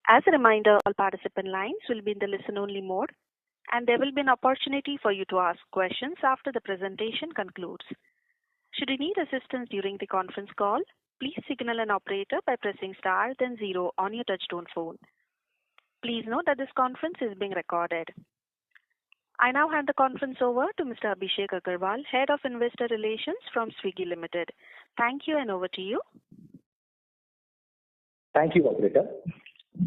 As a reminder, all participant lines will be in the listen-only mode, and there will be an opportunity for you to ask questions after the presentation concludes. Should you need assistance during the conference call, please signal an operator by pressing star then 0 on your touchtone phone. Please note that this conference is being recorded. I now hand the conference over to Mr. Abhishek Agarwal, Head of Investor Relations from Swiggy Limited. Thank you, and over to you. Thank you, operator.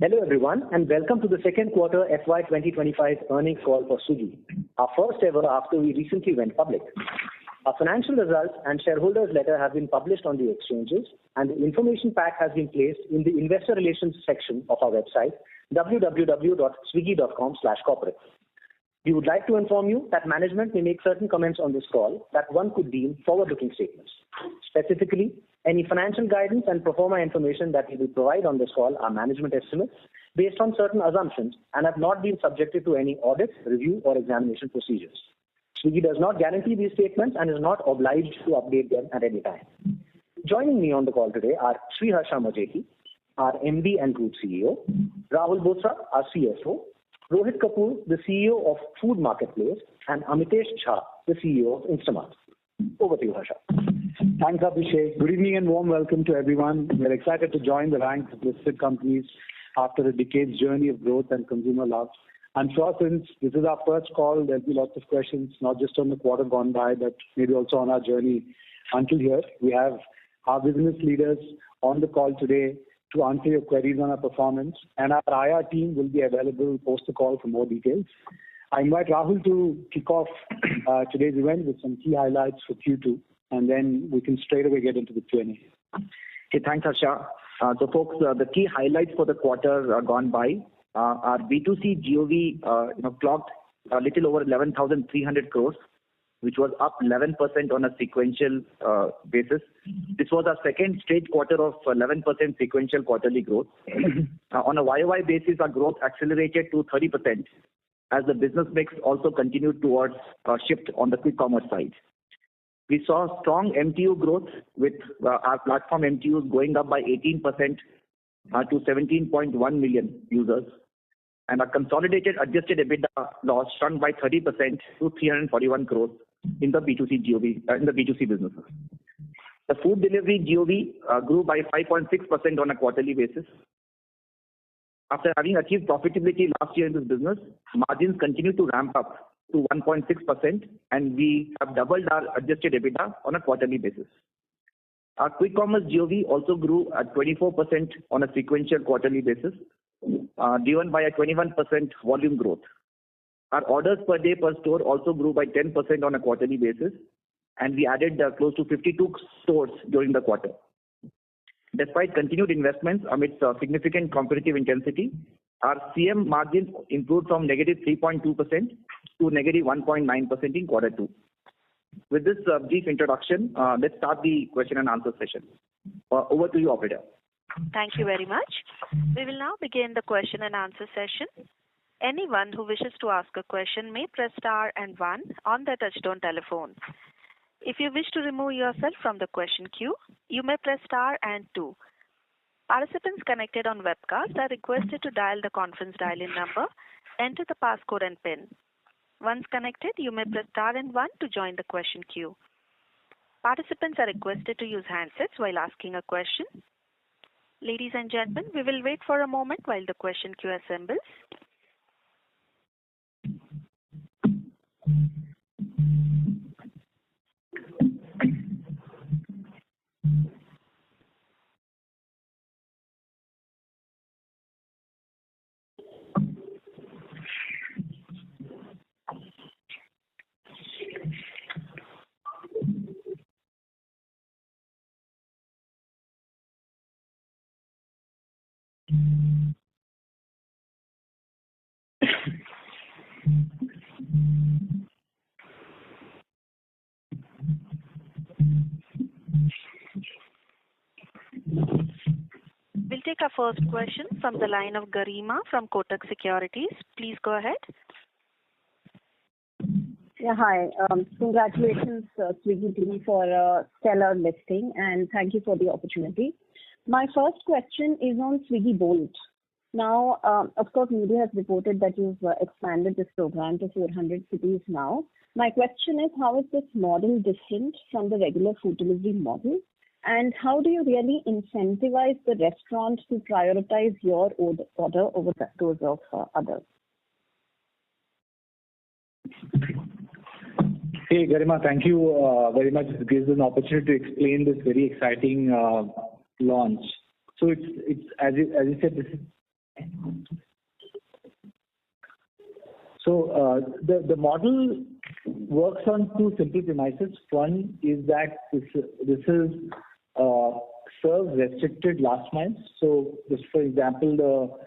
Hello everyone, and welcome to the second quarter FY2025 earnings call for Swiggy, our first ever after we recently went public. Our financial results and shareholders letter have been published on the exchanges, and the information pack has been placed in the investor relations section of our website, www.swiggy.com/corporate. We would like to inform you that management may make certain comments on this call that one could deem forward-looking statements. Specifically, any financial guidance and pro forma information that we will provide on this call are management estimates based on certain assumptions and have not been subjected to any audit, review, or examination procedures. Swiggy does not guarantee these statements and is not obliged to update them at any time. Joining me on the call today are Sriharsha Majety, our MD and Group CEO, Rahul Bothra, our CFO, Rohit Kapoor, the CEO of Food Marketplace, and Amitesh Jha, the CEO of Instamart. Over to you, Harsha. Thanks, Abhishek. Good evening and warm welcome to everyone. We're excited to join the ranks of listed companies after a decade's journey of growth and consumer love. I'm sure since this is our first call, there'll be lots of questions, not just on the quarter gone by, but maybe also on our journey until here. We have our business leaders on the call today to answer your queries on our performance, and our IR team will be available post the call for more details. I invite Rahul to kick off today's event with some key highlights for Q2, and then we can straight away get into the Q&A. Okay, thanks, Harsha. So, folks, the key highlights for the quarter gone by. Our B2C GOV clocked a little over 11,300 crores, which was up 11% on a sequential basis. This was our second straight quarter of 11% sequential quarterly growth. On a YoY basis, our growth accelerated to 30% as the business mix also continued towards a shift on the quick commerce side. We saw strong MTU growth with our platform MTUs going up by 18% to 17.1 million users. And our consolidated adjusted EBITDA loss shrunk by 30% to 341 crores in the B2C GOV, in the B2C business. The food delivery GOV grew by 5.6% on a quarterly basis. After having achieved profitability last year in this business, margins continue to ramp up to 1.6%, and we have doubled our adjusted EBITDA on a quarterly basis. Our quick commerce GOV also grew at 24% on a sequential quarterly basis, driven by a 21% volume growth. Our orders per day per store also grew by 10% on a quarterly basis, and we added close to 52 stores during the quarter. Despite continued investments amidst significant competitive intensity, our CM margins improved from negative 3.2% to negative 1.9% in quarter 2. With this brief introduction, let's start the question and answer session. Over to you, operator. Thank you very much. We will now begin the question and answer session. Anyone who wishes to ask a question may press star and 1 on their touchtone telephone. If you wish to remove yourself from the question queue, you may press star and 2. Participants connected on webcast are requested to dial the conference dial-in number, enter the passcode and PIN. Once connected, you may press star and 1 to join the question queue. Participants are requested to use handsets while asking a question. Ladies and gentlemen, we will wait for a moment while the question queue assembles. We'll take our first question from the line of Garima from Kotak Securities. Please go ahead. Yeah, hi. Congratulations, Swiggy team, for a stellar listing, and thank you for the opportunity. My first question is on Swiggy Bolt. Now, of course, media has reported that you've expanded this program to 400 cities now. My question is, how is this model different from the regular food delivery model? And how do you really incentivize the restaurants to prioritize your order over those of others? Hey, Garima, thank you very much. It gives us an opportunity to explain this very exciting launch. So it's as you said, this is. So the model works on two simple premises. One is that this is serves restricted last miles. So just for example,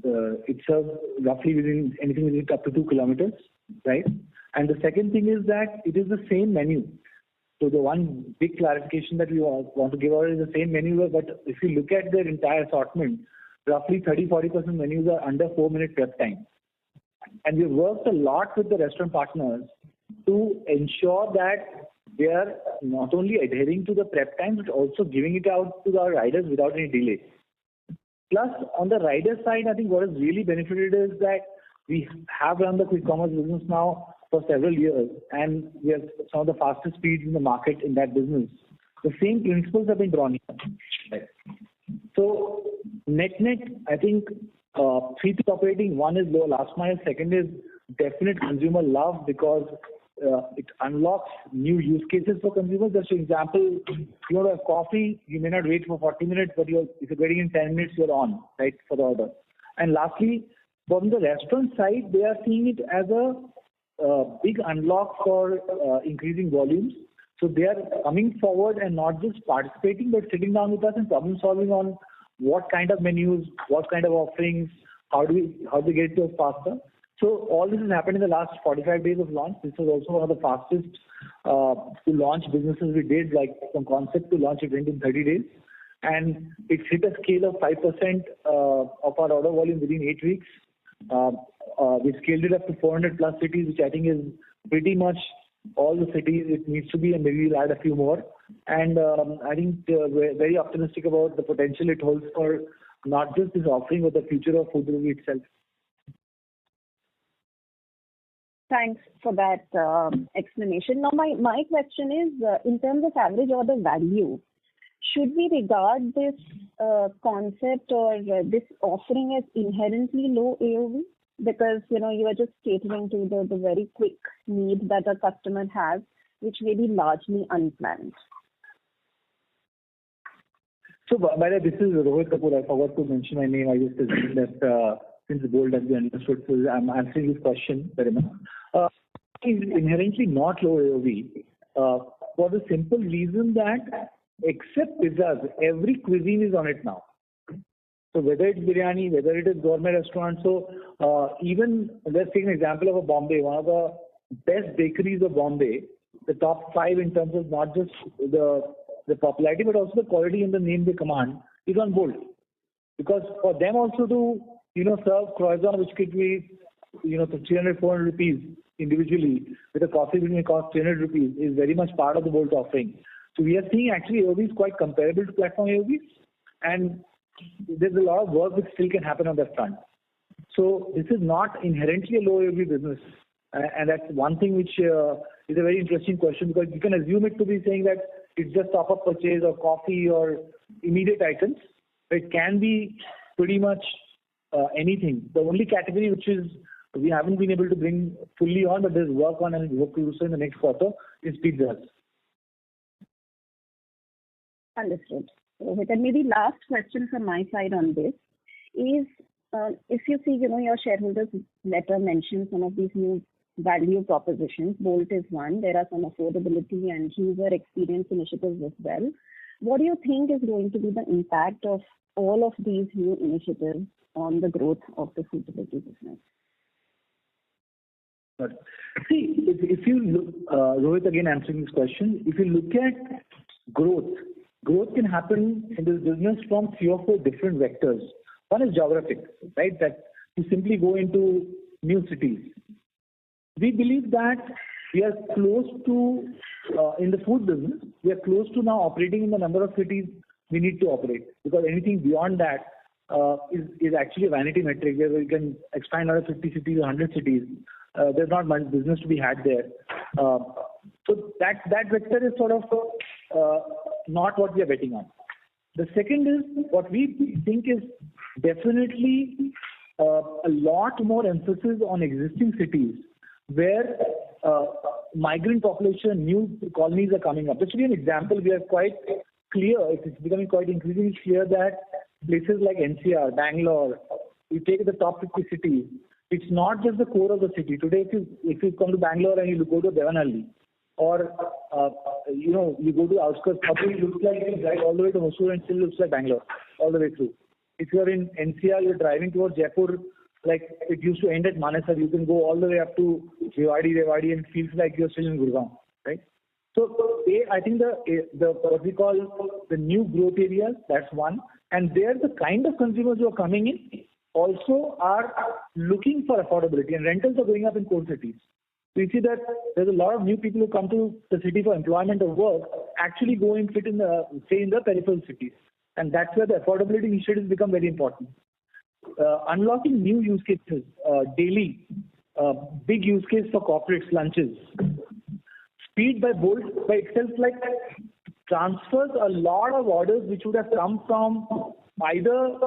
it serves roughly anything within up to 2 kilometers, right? And the second thing is that it is the same menu. So the one big clarification that we want to give out is the same menu, but if you look at their entire assortment, roughly 30-40% menus are under 4-minute prep time. And we've worked a lot with the restaurant partners to ensure that they are not only adhering to the prep time, but also giving it out to our riders without any delay. Plus, on the rider side, I think what has really benefited is that we have run the quick commerce business now for several years, and we have some of the fastest speeds in the market in that business. The same principles have been drawn here. Right. So, net, I think three things operating. One is low last mile. Second is definite consumer love because it unlocks new use cases for consumers. Just for example, you want to have coffee, you may not wait for 40 minutes, but if you're getting in 10 minutes, you're on, right, for the order. And lastly, from the restaurant side, they are seeing it as a big unlock for increasing volumes. So they are coming forward and not just participating, but sitting down with us and problem solving on what kind of menus, what kind of offerings, how do we get to us faster. So all this has happened in the last 45 days of launch. This was also one of the fastest to launch businesses we did, like from concept to launch it went in 30 days. And it hit a scale of 5% of our order volume within 8 weeks. We scaled it up to 400 plus cities, which I think is pretty much all the cities it needs to be, and maybe we'll add a few more. And I think we're very optimistic about the potential it holds for not just this offering, but the future of food delivery itself. Thanks for that explanation. Now, my question is, in terms of average order value, should we regard this concept or this offering as inherently low AOV? Because, you are just catering to the very quick need that a customer has, which may be largely unplanned. So, by the way, this is Rohit Kapoor. I forgot to mention my name. I just assumed that since the bold has been understood, so I'm answering this question very much. It's inherently not low AOV for the simple reason that except pizzas, every cuisine is on it now. So whether it's biryani, whether it is gourmet restaurant, so even let's take an example of a Bombay, one of the best bakeries of Bombay, the top 5 in terms of not just the popularity but also the quality and the name they command is on Bolt. Because for them also to serve croissant which could be 300-400 rupees individually with a coffee which may cost 300 rupees is very much part of the Bolt offering. So we are seeing actually AOV is quite comparable to platform AOV, and there's a lot of work which still can happen on that front. So this is not inherently a low AOV business, and that's one thing which is a very interesting question, because you can assume it to be saying that it's just top-up purchase or coffee or immediate items. But it can be pretty much anything. The only category which is we haven't been able to bring fully on, but there's work on and we hope to do so in the next quarter, is pizzas. Understood. Rohit, and maybe last question from my side on this is, if you see, your shareholders letter mentions some of these new value propositions. Bolt is one. There are some affordability and user experience initiatives as well. What do you think is going to be the impact of all of these new initiatives on the growth of the food delivery business? See, if you look, Rohit, again answering this question, if you look at growth can happen in this business from 3 or 4 different vectors. One is geographic, right? That you simply go into new cities. We believe that we are close to, in the food business, we are close to now operating in the number of cities we need to operate. Because anything beyond that is actually a vanity metric where we can expand out of 50 cities or 100 cities. There's not much business to be had there. So that vector is sort of not what we are betting on. The second is what we think is definitely a lot more emphasis on existing cities where migrant population, new colonies are coming up. Just to give an example, we are quite clear, it's becoming quite increasingly clear that places like NCR, Bangalore, you take the top 50 cities, it's not just the core of the city. Today, if you come to Bangalore and you go to Devanhalli, or you go to outskirts, probably it looks like you drive all the way to Hosur and still looks like Bangalore all the way through. If you are in NCR, you're driving towards Jaipur, like it used to end at Manesar, you can go all the way up to Rewari, and it feels like you're still in Gurgaon, right? So, I think the what we call the new growth areas, that's one. And there, the kind of consumers who are coming in also are looking for affordability, and rentals are going up in core cities. So you see that there's a lot of new people who come to the city for employment or work, actually go and stay in the peripheral cities. And that's where the affordability initiatives become very important. Unlocking new use cases daily, big use case for corporates, lunches. Speed by Bolt by itself transfers a lot of orders which would have come from either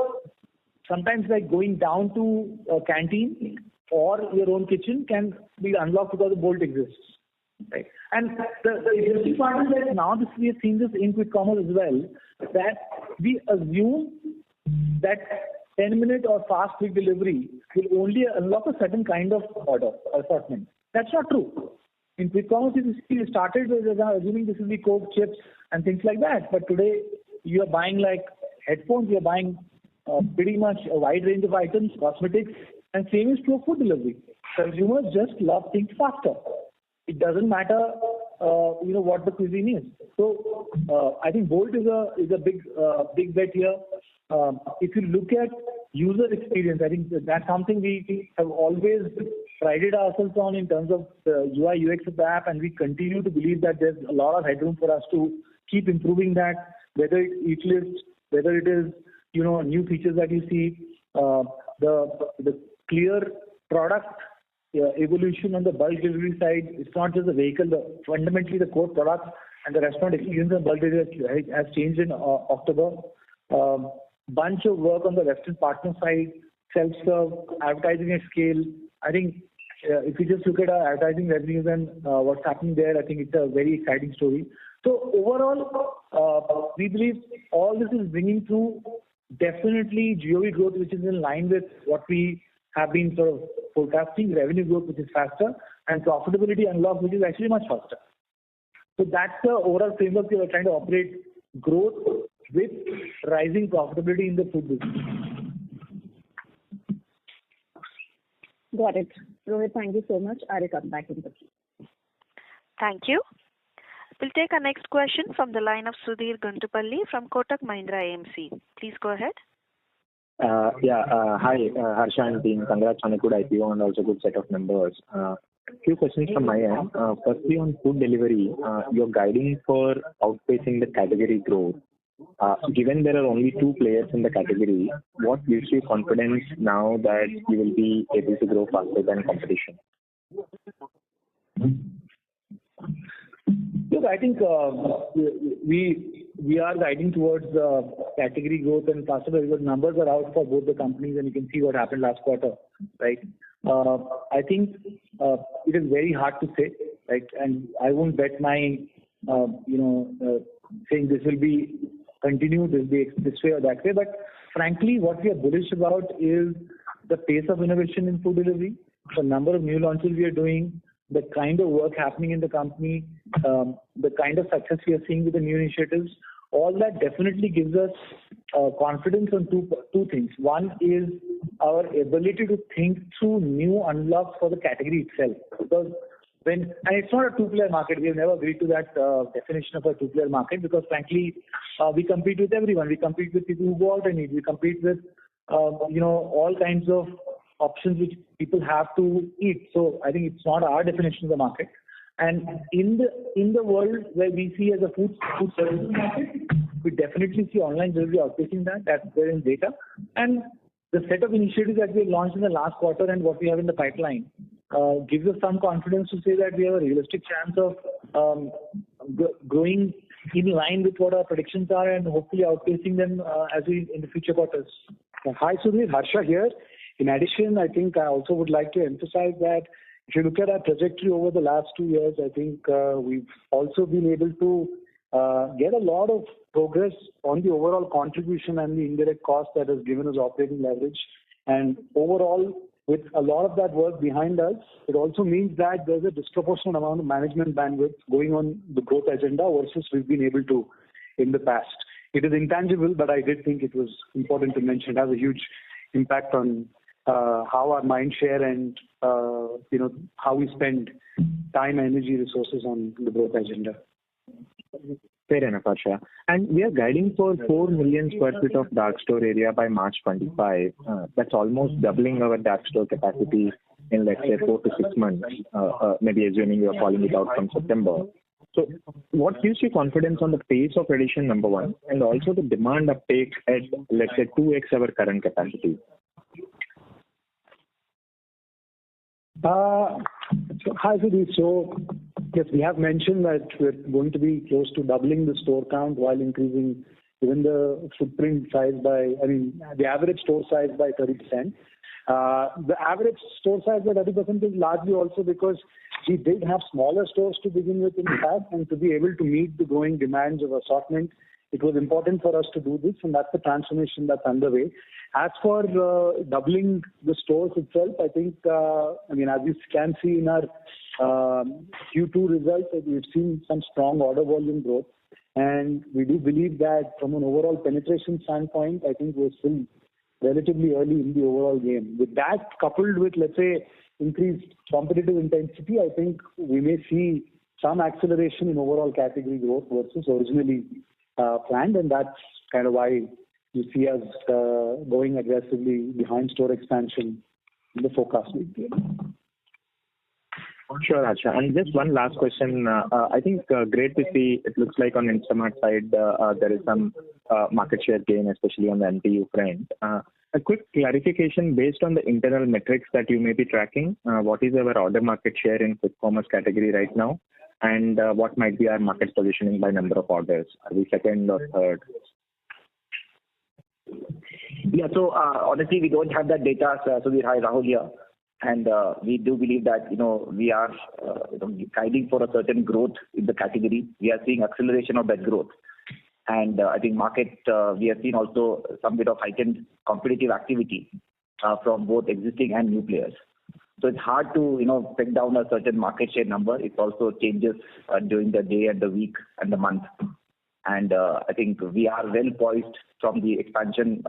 sometimes going down to a canteen or your own kitchen can be unlocked because the Bolt exists. Right? And the interesting part is that now we have seen this in quick commerce as well, that we assume that 10-minute or fast quick delivery will only unlock a certain kind of order assortment. That's not true. In quick commerce, you started with assuming this will be Coke, chips, and things like that. But today, you are buying headphones, you are buying pretty much a wide range of items, cosmetics, and same is true of food delivery. Consumers just love things faster. It doesn't matter, what the cuisine is. So, I think Bolt is a big bet here. If you look at user experience, I think that's something we have always prided ourselves on in terms of the UI UX of the app, and we continue to believe that there's a lot of headroom for us to keep improving that, whether it's eat list, whether it is new features that you see, the clear product evolution on the bulk delivery side. It's not just the vehicle, fundamentally the core product and the restaurant experience on bulk delivery has changed in October. Bunch of work on the restaurant partner side, self-serve, advertising at scale. I think if you just look at our advertising revenues and what's happening there, I think it's a very exciting story. So overall, we believe all this is bringing through definitely GOV growth, which is in line with what we have been sort of forecasting, revenue growth, which is faster, and profitability unlock, which is actually much faster. So that's the overall framework we are trying to operate growth with rising profitability in the food business. Got it. Rohit, thank you so much. I will come back in the queue. Thank you. We'll take our next question from the line of Sudhir Guntupalli from Kotak Mahindra AMC. Please go ahead. Hi, Harsha and team. Congrats on a good IPO and also good set of numbers. Few questions from my end. Firstly, on food delivery, you're guiding for outpacing the category growth. Given there are only two players in the category, what gives you confidence now that you will be able to grow faster than competition? Look, I think we are guiding towards category growth and faster because numbers are out for both the companies, and you can see what happened last quarter, right? I think it is very hard to say, right? And I won't bet my, saying this will be continued, this will be this way or that way. But frankly, what we are bullish about is the pace of innovation in food delivery, the number of new launches we are doing, the kind of work happening in the company, the kind of success we are seeing with the new initiatives. All that definitely gives us confidence on two things. One is our ability to think through new unlocks for the category itself. Because and it's not a two-player market. We have never agreed to that definition of a two-player market because, frankly, we compete with everyone. We compete with people who go out and eat. We compete with, all kinds of options which people have to eat. So I think it's not our definition of the market. And in the world where we see as a food services market, we definitely see online delivery outpacing that. That's there in data. And the set of initiatives that we launched in the last quarter and what we have in the pipeline gives us some confidence to say that we have a realistic chance of growing in line with what our predictions are and hopefully outpacing them as we in the future quarters. Hi, Sudhir. Harsha here. In addition, I think I also would like to emphasize that if you look at our trajectory over the last 2 years, I think we've also been able to get a lot of progress on the overall contribution and the indirect cost that has given us operating leverage. And overall, with a lot of that work behind us, it also means that there's a disproportionate amount of management bandwidth going on the growth agenda versus we've been able to in the past. It is intangible, but I did think it was important to mention. It has a huge impact on how our mind share and how we spend time, energy, resources on the growth agenda. Fair enough, Harsha. And we are guiding for 4 million square feet of dark store area by March 25. That's almost doubling our dark store capacity in, let's say, 4 to 6 months, maybe assuming you are calling it out from September. So what gives you confidence on the pace of addition, number one, and also the demand uptake at, let's say, 2x our current capacity? Hi, Sudhir. So, yes, we have mentioned that we're going to be close to doubling the store count while increasing even the footprint size the average store size by 30%. The average store size by 30% is largely also because we did have smaller stores to begin with in the past, and to be able to meet the growing demands of assortment, it was important for us to do this, and that's the transformation that's underway. As for doubling the stores itself, I think, as you can see in our Q2 results, we've seen some strong order volume growth. And we do believe that from an overall penetration standpoint, I think we're still relatively early in the overall game. With that, coupled with, let's say, increased competitive intensity, I think we may see some acceleration in overall category growth versus originally planned, and that's kind of why you see us going aggressively behind store expansion in the forecast we've given. Sure, Harsha. And just one last question. I think great to see it looks like on Instamart side there is some market share gain, especially on the NPU front. A quick clarification based on the internal metrics that you may be tracking. What is our order market share in quick commerce category right now? And what might be our market positioning by number of orders? Are we second or third? Yeah, so honestly, we don't have that data. So hi, Rahul here. And we do believe that, we are guiding for a certain growth in the category. We are seeing acceleration of that growth. And I think market, we have seen also some bit of heightened competitive activity from both existing and new players. So it's hard to, peg down a certain market share number. It also changes during the day and the week and the month. And I think we are well poised from the expansion,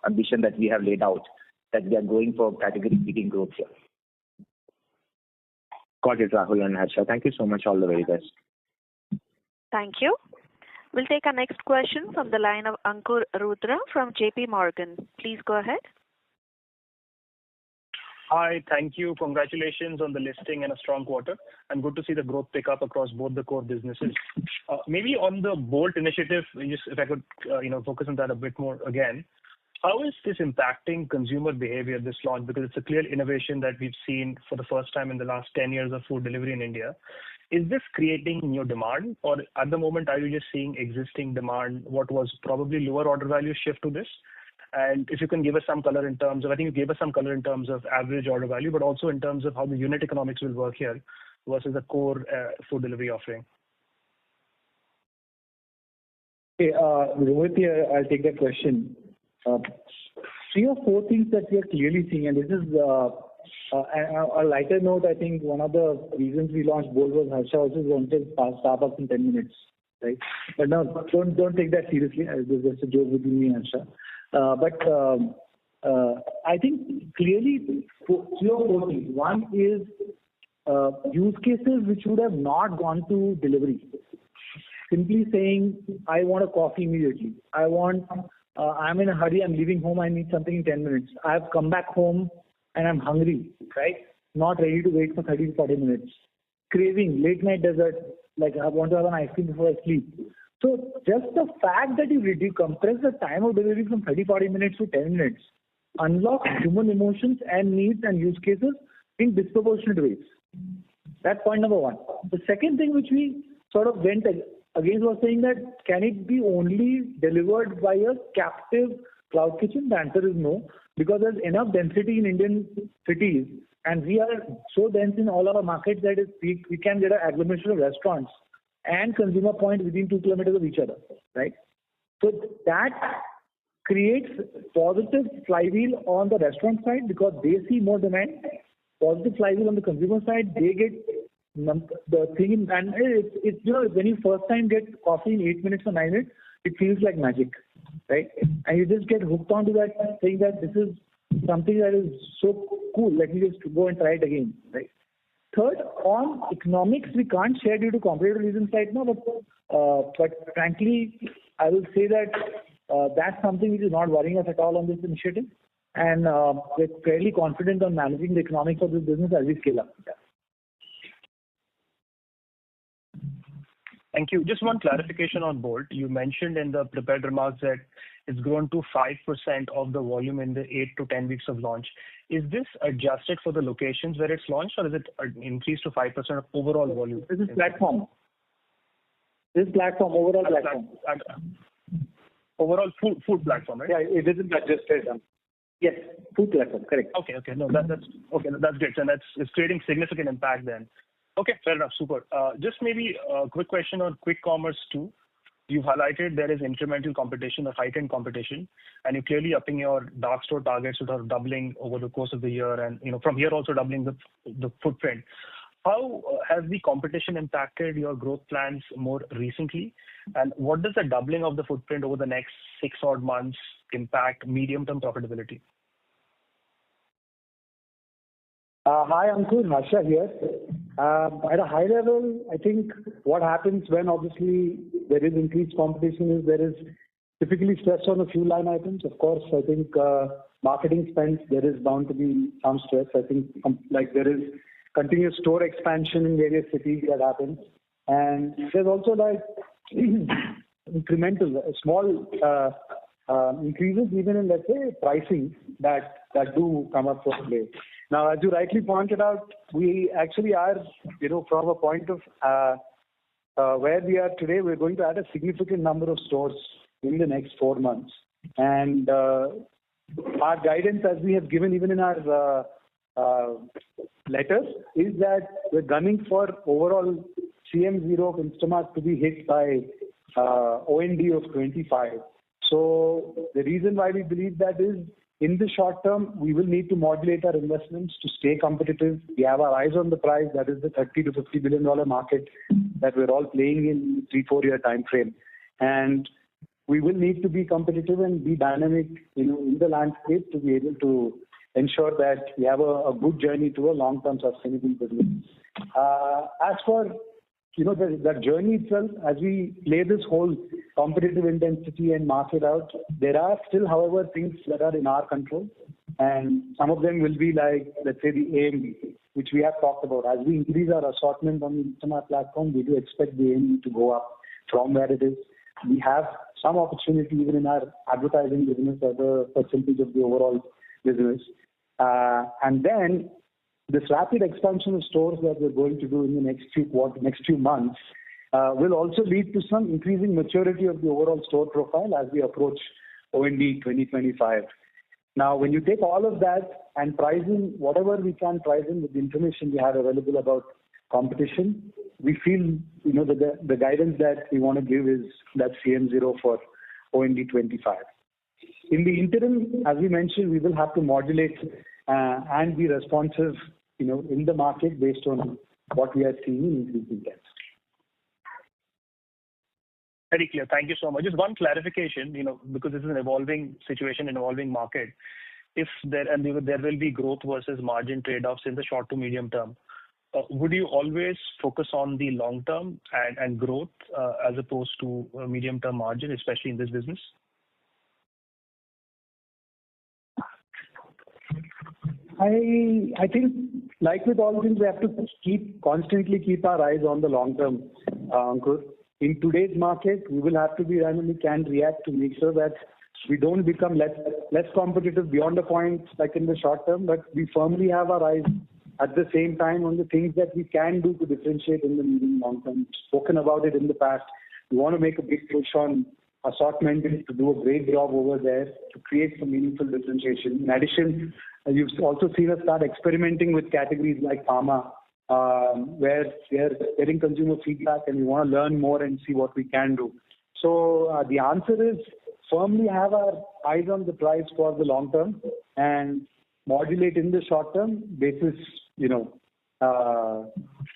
ambition that we have laid out, that we are going for category beating growth here. Got it, Rahul and Harsha. Thank you so much. All the very best. Thank you. We'll take our next question from the line of Ankur Rudra from JP Morgan. Please go ahead. Hi, thank you. Congratulations on the listing and a strong quarter, and good to see the growth pick up across both the core businesses. Maybe on the Bolt initiative, just if I could, focus on that a bit more again. How is this impacting consumer behavior, this launch? Because it's a clear innovation that we've seen for the first time in the last 10 years of food delivery in India. Is this creating new demand, or at the moment, are you just seeing existing demand, what was probably lower order value shift to this? And if you can give us some color in terms of, I think you gave us some color in terms of average order value, but also in terms of how the unit economics will work here versus the core food delivery offering. Okay, Rohit here, I'll take that question. 3 or 4 things that we are clearly seeing, and this is a lighter note. I think one of the reasons we launched Bolt was Harsha also wanted Starbucks in 10 minutes, right? But no, don't take that seriously. There's just a joke between me and Harsha. But I think clearly 3 or 4 things. One is use cases which would have not gone to delivery. Simply saying, I want a coffee immediately. I'm in a hurry, I'm leaving home, I need something in 10 minutes. I've come back home and I'm hungry, right? Not ready to wait for 30 to 40 minutes. Craving, late night dessert, like I want to have an ice cream before I sleep. So just the fact that you compress the time of delivery from 30-40 minutes to 10 minutes unlocks human emotions and needs and use cases in disproportionate ways. That's point number one. The second thing which we sort of went against was saying that can it be only delivered by a captive cloud kitchen? The answer is no, because there's enough density in Indian cities and we are so dense in all our markets that we can get an agglomeration of restaurants and consumer points within 2 kilometers of each other, right? So that creates positive flywheel on the restaurant side because they see more demand. Positive flywheel on the consumer side, they get the thing in, and it's when you first time get coffee in 8 minutes or 9 minutes, it feels like magic, right? And you just get hooked onto that, saying that this is something that is so cool. Let me just go and try it again, right? Third, on economics, we can't share due to competitive reasons right now, but frankly, I will say that that's something which is not worrying us at all on this initiative. And we're fairly confident on managing the economics of this business as we scale up. Yeah. Thank you. Just one clarification on Bolt. You mentioned in the prepared remarks that it's grown to 5% of the volume in the 8 to 10 weeks of launch. Is this adjusted for the locations where it's launched, or is it increased to 5% of overall volume? This is platform. Overall platform. Overall food platform, right? Yeah, it isn't adjusted. Yes, food platform, correct. Okay. No, that's okay. That's great. And it's creating significant impact then. Okay, fair enough. Super. Just maybe a quick question on quick commerce too. You've highlighted there is incremental competition, a heightened competition, and you're clearly upping your dark store targets, sort of doubling over the course of the year, and from here also doubling the footprint. How has the competition impacted your growth plans more recently, and what does the doubling of the footprint over the next 6 odd months impact medium-term profitability? Hi, Ankur. Harsha here. At a high level, I think what happens when obviously there is increased competition is there is typically stress on a few line items. Of course, I think marketing spend, there is bound to be some stress. I think like there is continuous store expansion in various cities that happens. And there's also like incremental, small increases even in, let's say, pricing that do come up for play. Now, as you rightly pointed out, we actually are, from a point of where we are today, we're going to add a significant number of stores in the next 4 months. And our guidance, as we have given even in our letters, is that we're gunning for overall CM0 of Instamart to be hit by OND of 25. So the reason why we believe that is, in the short term, we will need to modulate our investments to stay competitive. We have our eyes on the prize, that is the $30 to $50 billion market that we're all playing in 3-4 year time frame. And we will need to be competitive and be dynamic, in the landscape to be able to ensure that we have a good journey to a long-term sustainable business. As for that journey itself, as we play this whole competitive intensity and market out, there are still, however, things that are in our control. And some of them will be like, let's say, the AMV, which we have talked about. As we increase our assortment on the Instamart platform, we do expect the AMV to go up from where it is. We have some opportunity even in our advertising business as a percentage of the overall business. And then this rapid expansion of stores that we're going to do in the next few months will also lead to some increasing maturity of the overall store profile as we approach OND 2025. Now, when you take all of that and pricing, whatever we can price in with the information we have available about competition, we feel, the guidance that we want to give is that CM0 for OND 25. In the interim, as we mentioned, we will have to modulate and be responsive, in the market based on what we are seeing in increasing trends. Very clear. Thank you so much. Just one clarification, because this is an evolving situation, an evolving market. If there will be growth versus margin trade-offs in the short to medium term, would you always focus on the long term and growth as opposed to medium term margin, especially in this business? I think, like with all things, we have to constantly keep our eyes on the long term, Ankur. in today's market, we will have to be dynamic and react to make sure that we don't become less competitive beyond the point, like in the short term, but we firmly have our eyes at the same time on the things that we can do to differentiate in the medium long term. Spoken about it in the past. We want to make a big push on assortment to do a great job over there to create some meaningful differentiation. In addition, you've also seen us start experimenting with categories like pharma, where we are getting consumer feedback and we want to learn more and see what we can do. So the answer is firmly have our eyes on the price for the long term and modulate in the short term basis,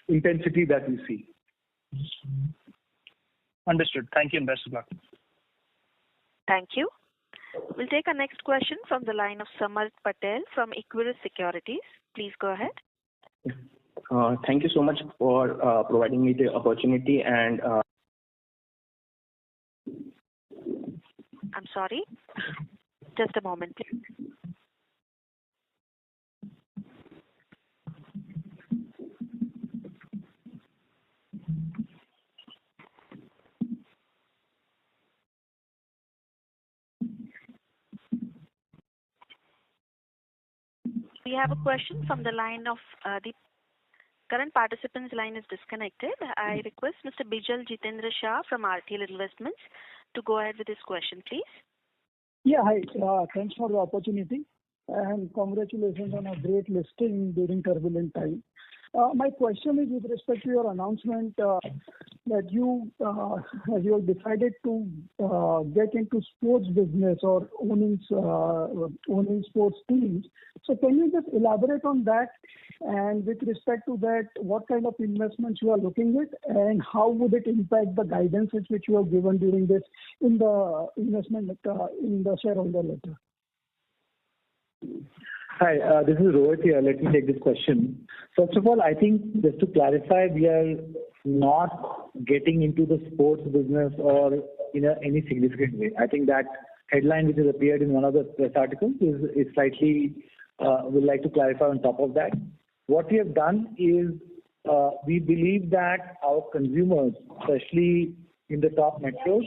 intensity that we see. Understood. Thank you and best of luck. Thank you. We'll take our next question from the line of Samarth Patel from Equirus Securities. Please go ahead. Thank you so much for providing me the opportunity and I'm sorry. Just a moment, please. We have a question from the line of the current participant's line is disconnected. I request Mr. Bijal Jitendra Shah from RTL Investments to go ahead with his question, please. Yeah, hi. Thanks for the opportunity and congratulations on a great listing during turbulent time. My question is with respect to your announcement that you have decided to get into sports business or owning sports teams. So can you just elaborate on that? And with respect to that, what kind of investments you are looking at, and how would it impact the guidance which you have given during this in the investment in the shareholder letter? Hi, this is Rohit here. Let me take this question. First of all, I think just to clarify, we are not getting into the sports business or in any significant way. I think that headline which has appeared in one of the press articles is slightly, would like to clarify on top of that. What we have done is we believe that our consumers, especially in the top metros,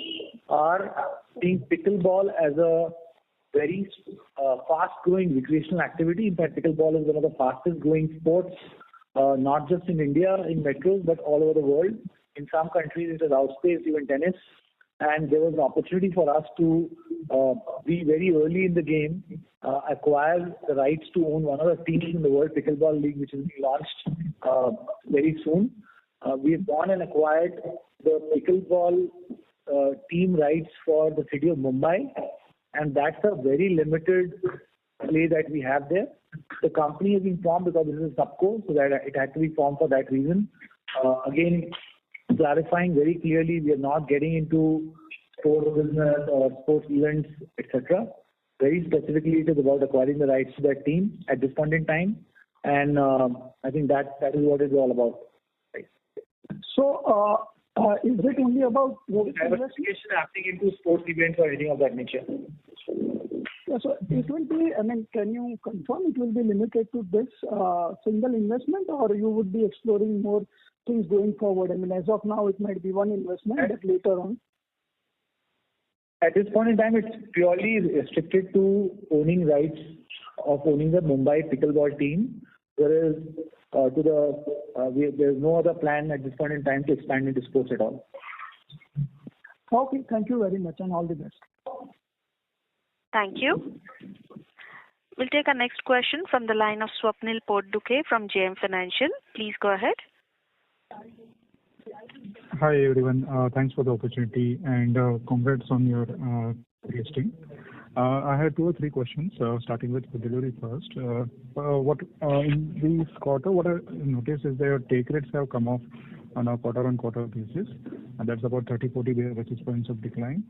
are seeing pickleball as a very fast-growing recreational activity. In fact, pickleball is one of the fastest-growing sports, not just in India, in metros, but all over the world. In some countries, it has outspaced even tennis. And there was an opportunity for us to be very early in the game, acquire the rights to own one of the teams in the World Pickleball League, which is being launched very soon. We have gone and acquired the pickleball team rights for the city of Mumbai. And that's a very limited play that we have there. The company has been formed because this is a subco, so that it had to be formed for that reason. Again, clarifying very clearly, we are not getting into sports business or sports events, etc. Very specifically, it is about acquiring the rights to that team at this point in time. And I think that is what it's all about. Right. So, is it only about diversification happening into sports events or anything of that nature? Yeah, so it will be, can you confirm it will be limited to this single investment, or you would be exploring more things going forward? As of now, it might be one investment, but later on. At this point in time, it's purely restricted to owning rights of owning the Mumbai pickleball team. There's no other plan at this point in time to expand into sports at all. Okay, thank you very much and all the best. Thank you. We'll take our next question from the line of Swapnil Potdukhe from JM Financial. Please go ahead. Hi everyone. Thanks for the opportunity and congrats on your listing. I had 2 or 3 questions, starting with food delivery first. What in this quarter, what I noticed is that your take rates have come off on a quarter-on-quarter basis, and that's about 30-40 basis points of decline.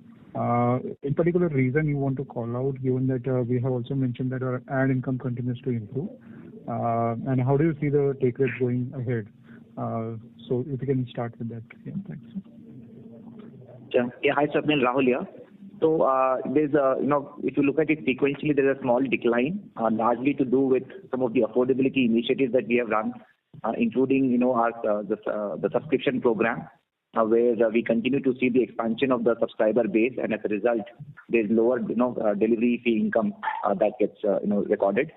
In particular reason you want to call out, given that we have also mentioned that our ad income continues to improve, and how do you see the take rates going ahead? So if you can start with that. Yeah, thanks. Yeah, hi Swapnil, Rahul here. So there's if you look at it sequentially, there's a small decline, largely to do with some of the affordability initiatives that we have run, including our the subscription program. where we continue to see the expansion of the subscriber base, and as a result, there's lower delivery fee income that gets recorded.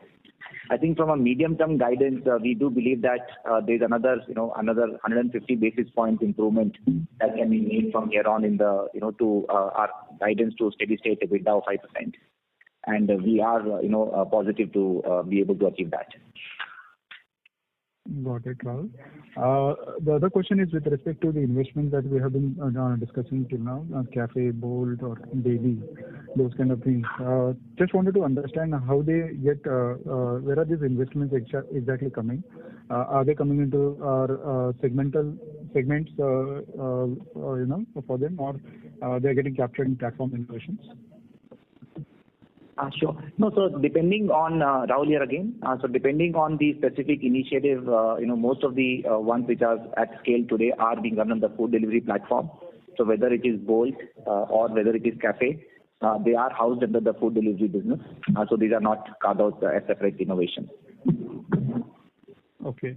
I think from a medium-term guidance, we do believe that there's another 150 basis point improvement that can be made from here on in the to our guidance to steady-state EBITDA of 5%, and we are positive to be able to achieve that. Got it, Rahul. The other question is with respect to the investments that we have been discussing till now, Cafe, Bolt, or Daily, those kind of things. Just wanted to understand how they get, where are these investments exactly coming? Are they coming into our segments, for them, or they're getting captured in platform innovations? Sure. No, so depending on Rahul here again. So depending on the specific initiative, most of the ones which are at scale today are being run on the food delivery platform. So whether it is Bolt or whether it is Cafe, they are housed under the food delivery business. So these are not carved out as separate innovations. Okay.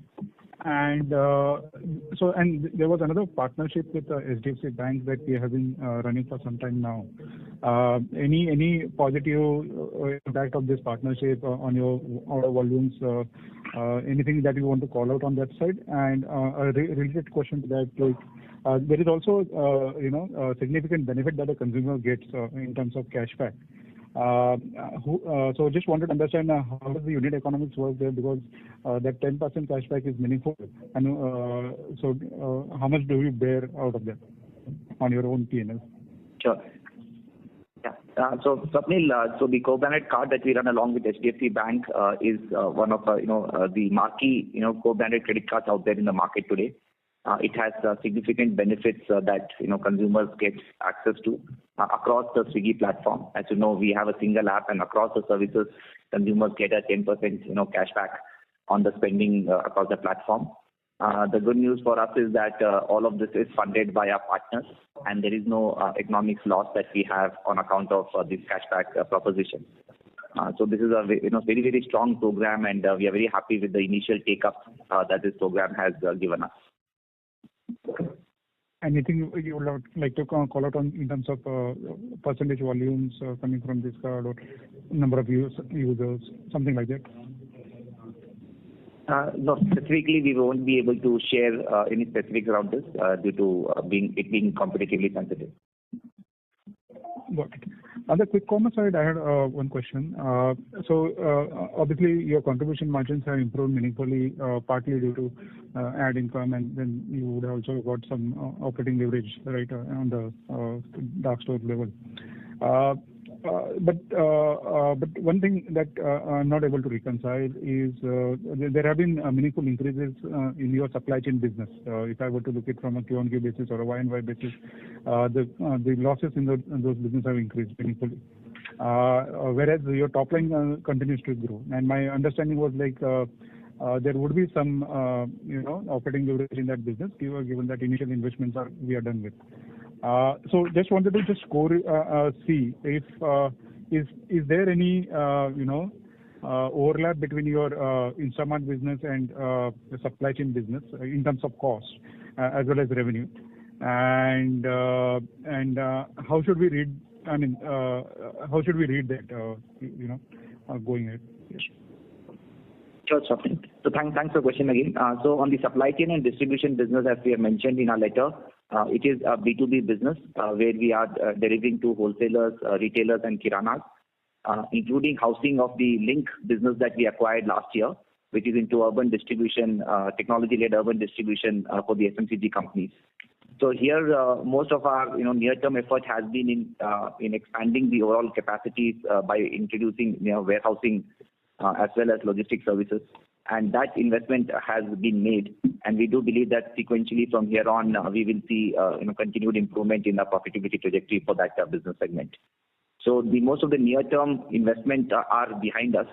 And and there was another partnership with HDFC Bank that we have been running for some time now. Any positive impact of this partnership on your order volumes? Anything that you want to call out on that side? And a related question to that, there is also a significant benefit that the consumer gets in terms of cashback. So just wanted to understand how does the unit economics work there, because that 10% cashback is meaningful, and so how much do you bear out of that on your own P&L? Sure. Yeah. So Swapnil, so the co-branded card that we run along with HDFC Bank is one of the marquee co-branded credit cards out there in the market today. It has significant benefits that consumers get access to across the Swiggy platform. As you know, we have a single app, and across the services, consumers get a 10% cashback on the spending across the platform. The good news for us is that all of this is funded by our partners, and there is no economics loss that we have on account of this cashback proposition. So this is a very, very strong program, and we are very happy with the initial take-up that this program has given us. Anything you would like to call out on in terms of percentage volumes coming from this card, or number of users, something like that? No, specifically we won't be able to share any specifics around this due to being competitively sensitive. Got it. On the quick commerce side, I had one question. So obviously your contribution margins have improved meaningfully, partly due to ad income, and then you would have also got some operating leverage, right, on the dark store level. But one thing that I'm not able to reconcile is there have been meaningful increases in your supply chain business. If I were to look at from a Q-on-Q basis or a Y-on-Y basis, the losses in those businesses have increased meaningfully, whereas your top line continues to grow. And my understanding was like there would be some operating leverage in that business, given that initial investments we are done with. So just wanted to see if is there any overlap between your Instamart business and the supply chain business in terms of cost as well as revenue, and how should we read? I mean, how should we read that? Going ahead. Yes. Sure, Swapnil. So thanks for the question again. So on the supply chain and distribution business, as we have mentioned in our letter, it is a B2B business where we are delivering to wholesalers, retailers, and kiranas, including housing of the Link business that we acquired last year, which is into urban distribution, technology-led urban distribution for the FMCG companies. So here, most of our near-term effort has been in expanding the overall capacities by introducing warehousing as well as logistics services. And that investment has been made, and we do believe that sequentially from here on we will see continued improvement in the profitability trajectory for that business segment. So most of the near-term investment are behind us,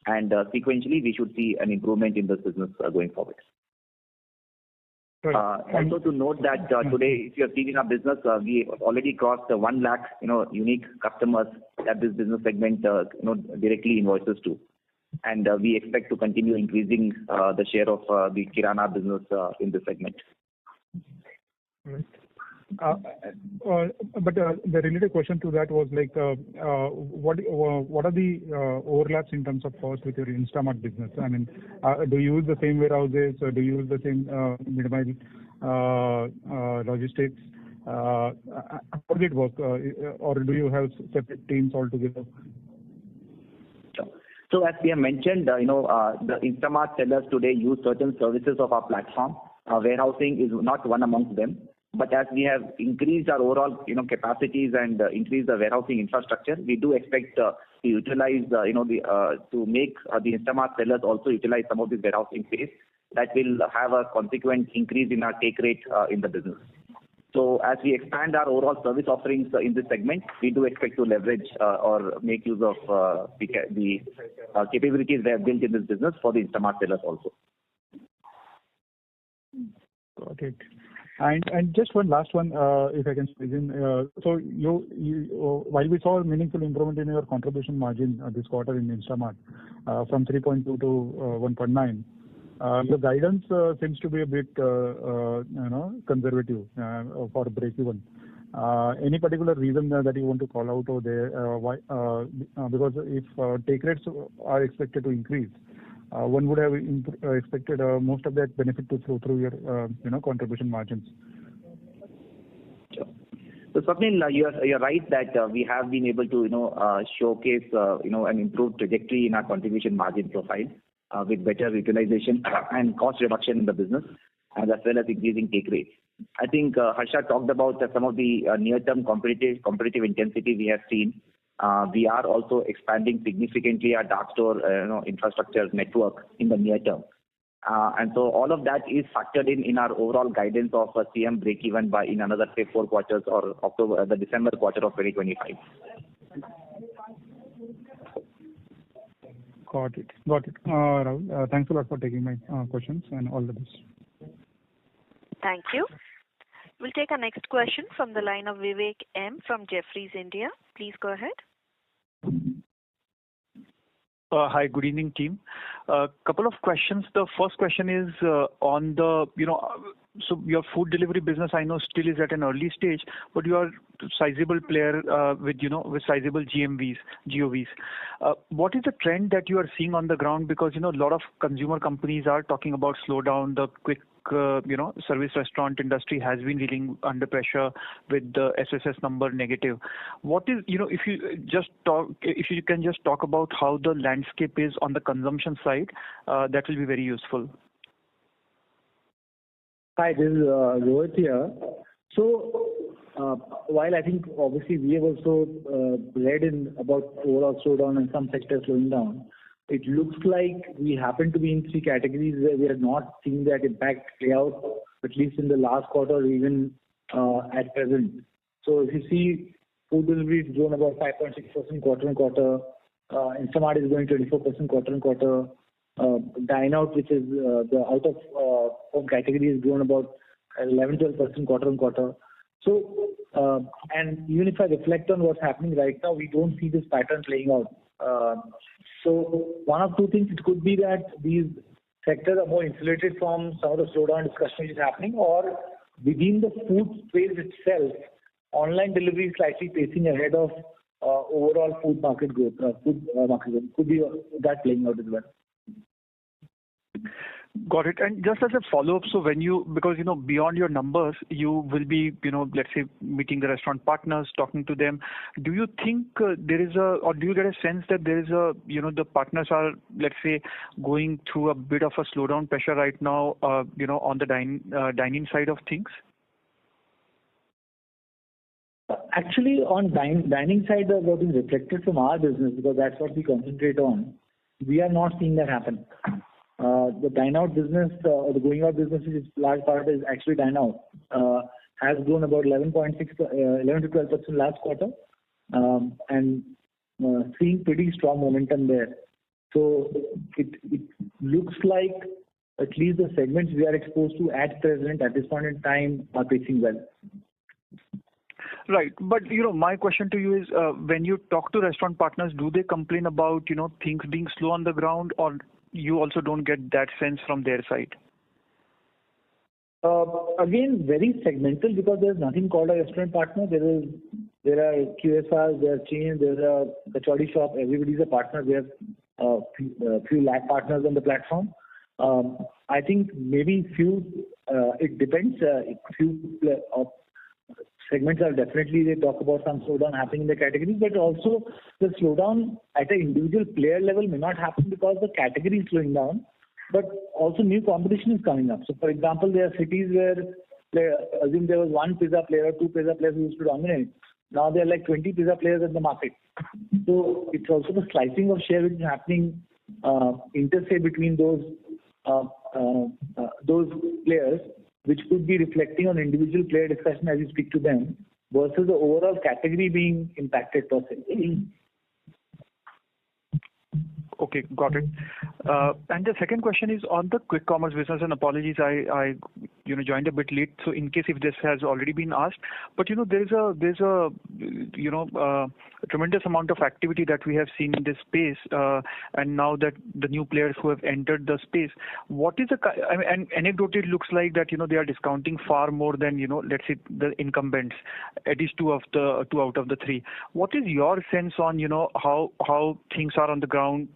and sequentially we should see an improvement in this business going forward. Also to note that today, if you have seen in our business, we already crossed the 1 lakh unique customers that this business segment directly invoices to. And we expect to continue increasing the share of the Kirana business in this segment. Right. But the related question to that was like, what are the overlaps in terms of cost with your Instamart business? I mean, do you use the same warehouses, or do you use the same mid-mile logistics? How does it work, or do you have separate teams altogether? So as we have mentioned, the Instamart sellers today use certain services of our platform. Warehousing is not one amongst them. But as we have increased our overall, capacities and increased the warehousing infrastructure, we do expect to utilize, to make the Instamart sellers also utilize some of this warehousing space. That will have a consequent increase in our take rate in the business. So as we expand our overall service offerings in this segment, we do expect to leverage or make use of the capabilities they have built in this business for the Instamart sellers also. Got it. And just one last one, if I can squeeze in. So you while we saw a meaningful improvement in your contribution margin this quarter in Instamart from 3.2 to 1.9, the guidance seems to be a bit conservative for break-even. Any particular reason that you want to call out over there? Why? Because if take rates are expected to increase, one would have expected most of that benefit to flow through your contribution margins. Sure. So Swapnil, you're right that we have been able to showcase an improved trajectory in our contribution margin profile with better utilization and cost reduction in the business, and as well as increasing take rates. I think Harsha talked about some of the near-term competitive intensity we have seen. We are also expanding significantly our dark store infrastructure network in the near term. And so all of that is factored in our overall guidance of a CM break-even by in another, say, 4 quarters or the December quarter of 2025. Got it. Rahul, thanks a lot for taking my questions, and all the best. Thank you. We'll take our next question from the line of Vivek M. from Jefferies India. Please go ahead. Hi, good evening, team. Couple of questions. The first question is on the, so your food delivery business, I know, still is at an early stage, but you are a sizable player with sizable GOVs. What is the trend that you are seeing on the ground? Because, a lot of consumer companies are talking about slowdown. The quick service restaurant industry has been reeling under pressure with the SSS number negative. What is, if you can just talk about how the landscape is on the consumption side, that will be very useful. Hi, this is Rohit here. So, while I think obviously we have also read in about overall slowdown and some sectors slowing down, it looks like we happen to be in 3 categories where we are not seeing that impact play out, at least in the last quarter or even at present. So if you see, food delivery has grown about 5.6% quarter-on-quarter. Instamart is growing 24% quarter-on-quarter. Dine out, which is the out of home category, has grown about 11-12% quarter-on-quarter. So, and even if I reflect on what's happening right now, we don't see this pattern playing out. So one of 2 things, it could be that these sectors are more insulated from some of the slowdown discussion which is happening, or within the food space itself, online delivery is slightly pacing ahead of overall food market growth. Could be that playing out as well. Got it. And just as a follow-up, so when because beyond your numbers, you will be, let's say, meeting the restaurant partners, talking to them. Do you think there is or do you get a sense that there is the partners are, let's say, going through a bit of a slowdown pressure right now, on the dining side of things? Actually, on dining side, what is reflected from our business, because that's what we concentrate on, we are not seeing that happen. The dine out business or the going out business, which is large part is actually dine out, has grown about 11 to 12% last quarter, and seeing pretty strong momentum there. So it looks like at least the segments we are exposed to at present at this point in time are pacing well. Right. But, my question to you is, when you talk to restaurant partners, do they complain about, things being slow on the ground, or you also don't get that sense from their side? Again, very segmental because there's nothing called a restaurant partner. There are QSRs, there are chains, there are kachori shop. Everybody's a partner. We have few lakh partners on the platform. I think maybe it depends. Few segments are definitely, they talk about some slowdown happening in the category, but also the slowdown at an individual player level may not happen because the category is slowing down, but also new competition is coming up. So, for example, there are cities where, assume there was one pizza player or two pizza players who used to dominate. Now there are like 20 pizza players in the market. So it's also the slicing of share which is happening, interstate between those players, which could be reflecting on individual player discussion as you speak to them, versus the overall category being impacted per se. Okay, got it. And the second question is on the quick commerce business, and apologies, I joined a bit late, so in case if this has already been asked, but there's a tremendous amount of activity that we have seen in this space, and now that the new players who have entered the space, what is and anecdotally it looks like that they are discounting far more than let's say the incumbents, at least two out of the three. What is your sense on how things are on the ground?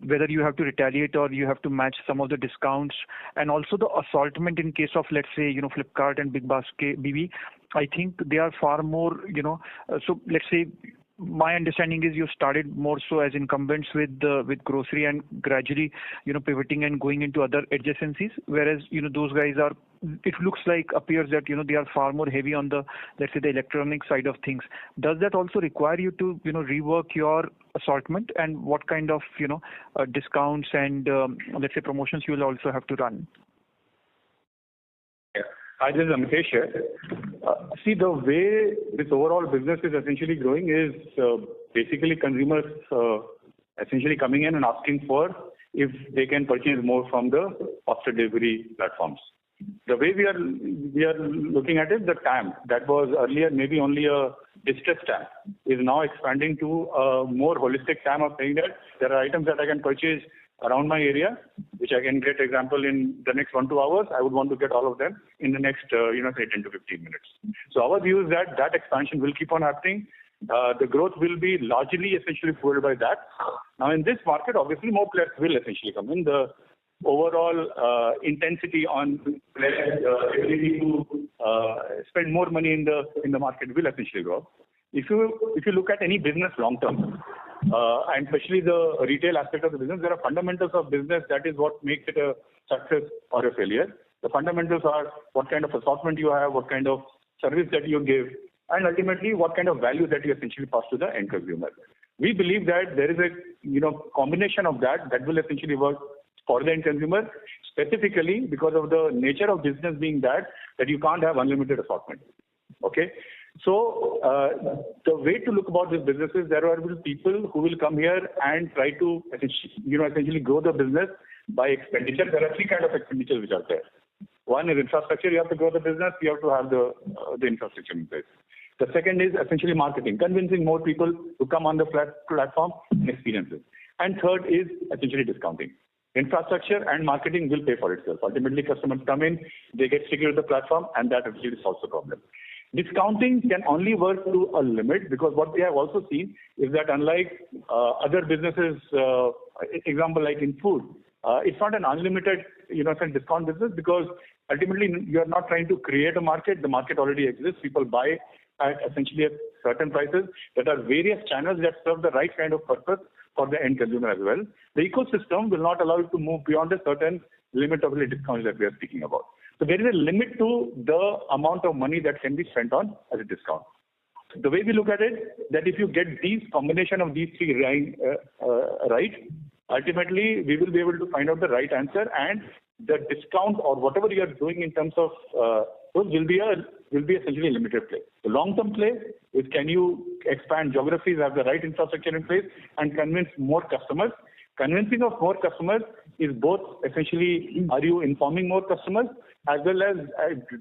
Whether you have to retaliate or you have to match some of the discounts, and also the assortment in case of, let's say, Flipkart and Big Basket, BB, I think they are far more, so let's say my understanding is you started more so as incumbents with grocery and gradually, pivoting and going into other adjacencies, whereas, those guys are, it appears that, they are far more heavy on the, let's say, the electronic side of things. Does that also require you to, rework your assortment, and what kind of, discounts and, let's say, promotions you will also have to run? Hi, this is Amitesh here. See, the way this overall business is essentially growing is basically consumers essentially coming in and asking for if they can purchase more from the faster delivery platforms. The way we are looking at it, the TAM that was earlier maybe only a distressed TAM is now expanding to a more holistic TAM of saying that there are items that I can purchase around my area, which I can get, example, in the next 1-2 hours. I would want to get all of them in the next, say 10 to 15 minutes. So our view is that expansion will keep on happening. The growth will be largely essentially fueled by that. Now in this market, obviously more players will essentially come in. The overall intensity on players' ability to spend more money in the market will essentially grow. If you look at any business long term, and especially the retail aspect of the business, there are fundamentals of business that is what makes it a success or a failure. The fundamentals are what kind of assortment you have, what kind of service that you give, and ultimately what kind of value that you essentially pass to the end consumer. We believe that there is a combination of that will essentially work for the end consumer, specifically because of the nature of business being that you can't have unlimited assortment. Okay. So the way to look about this business is there will be people who will come here and try to essentially grow the business by expenditure. There are three kinds of expenditures which are there. One is infrastructure. You have to grow the business. You have to have the infrastructure in place. The second is essentially marketing, convincing more people to come on the platform and experience it. And third is essentially discounting. Infrastructure and marketing will pay for itself. Ultimately, customers come in, they get sticky with the platform, and that actually solves the problem. Discounting can only work to a limit, because what we have also seen is that unlike other businesses, example like in food, it's not an unlimited discount business, because ultimately you are not trying to create a market. The market already exists. People buy at essentially at certain prices. There are various channels that serve the right kind of purpose for the end consumer as well. The ecosystem will not allow you to move beyond a certain limit of the discounts that we are speaking about. So there is a limit to the amount of money that can be spent on as a discount. The way we look at it, that if you get these combination of these three right, ultimately we will be able to find out the right answer, and the discount or whatever you are doing in terms of those will be essentially a limited play. The long-term play is, can you expand geographies, have the right infrastructure in place, and convince more customers. Convincing of more customers is both essentially, are you informing more customers, as well as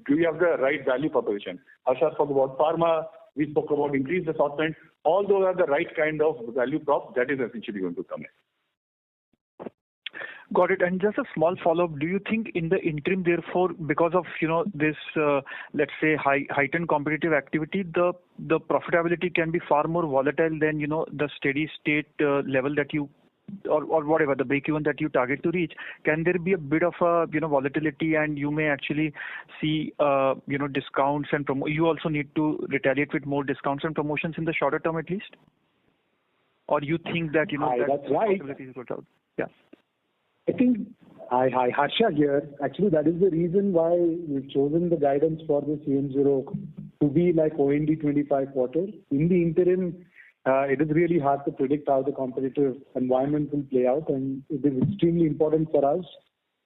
do you have the right value proposition. Harsha spoke about pharma, we spoke about increased assortment. All those are the right kind of value prop that is essentially going to come in. Got it. And just a small follow-up. Do you think in the interim, therefore, because of this, let's say, heightened competitive activity, the profitability can be far more volatile than the steady state level that you or whatever the break even that you target to reach? Can there be a bit of a volatility, and you may actually see discounts and you also need to retaliate with more discounts and promotions in the shorter term at least? Or you think that that's right. Profitability is good out? Yeah. I think, hi, Harsha here. Actually, that is the reason why we've chosen the guidance for this CM0 to be like OND 25 quarter. In the interim, it is really hard to predict how the competitive environment will play out, and it is extremely important for us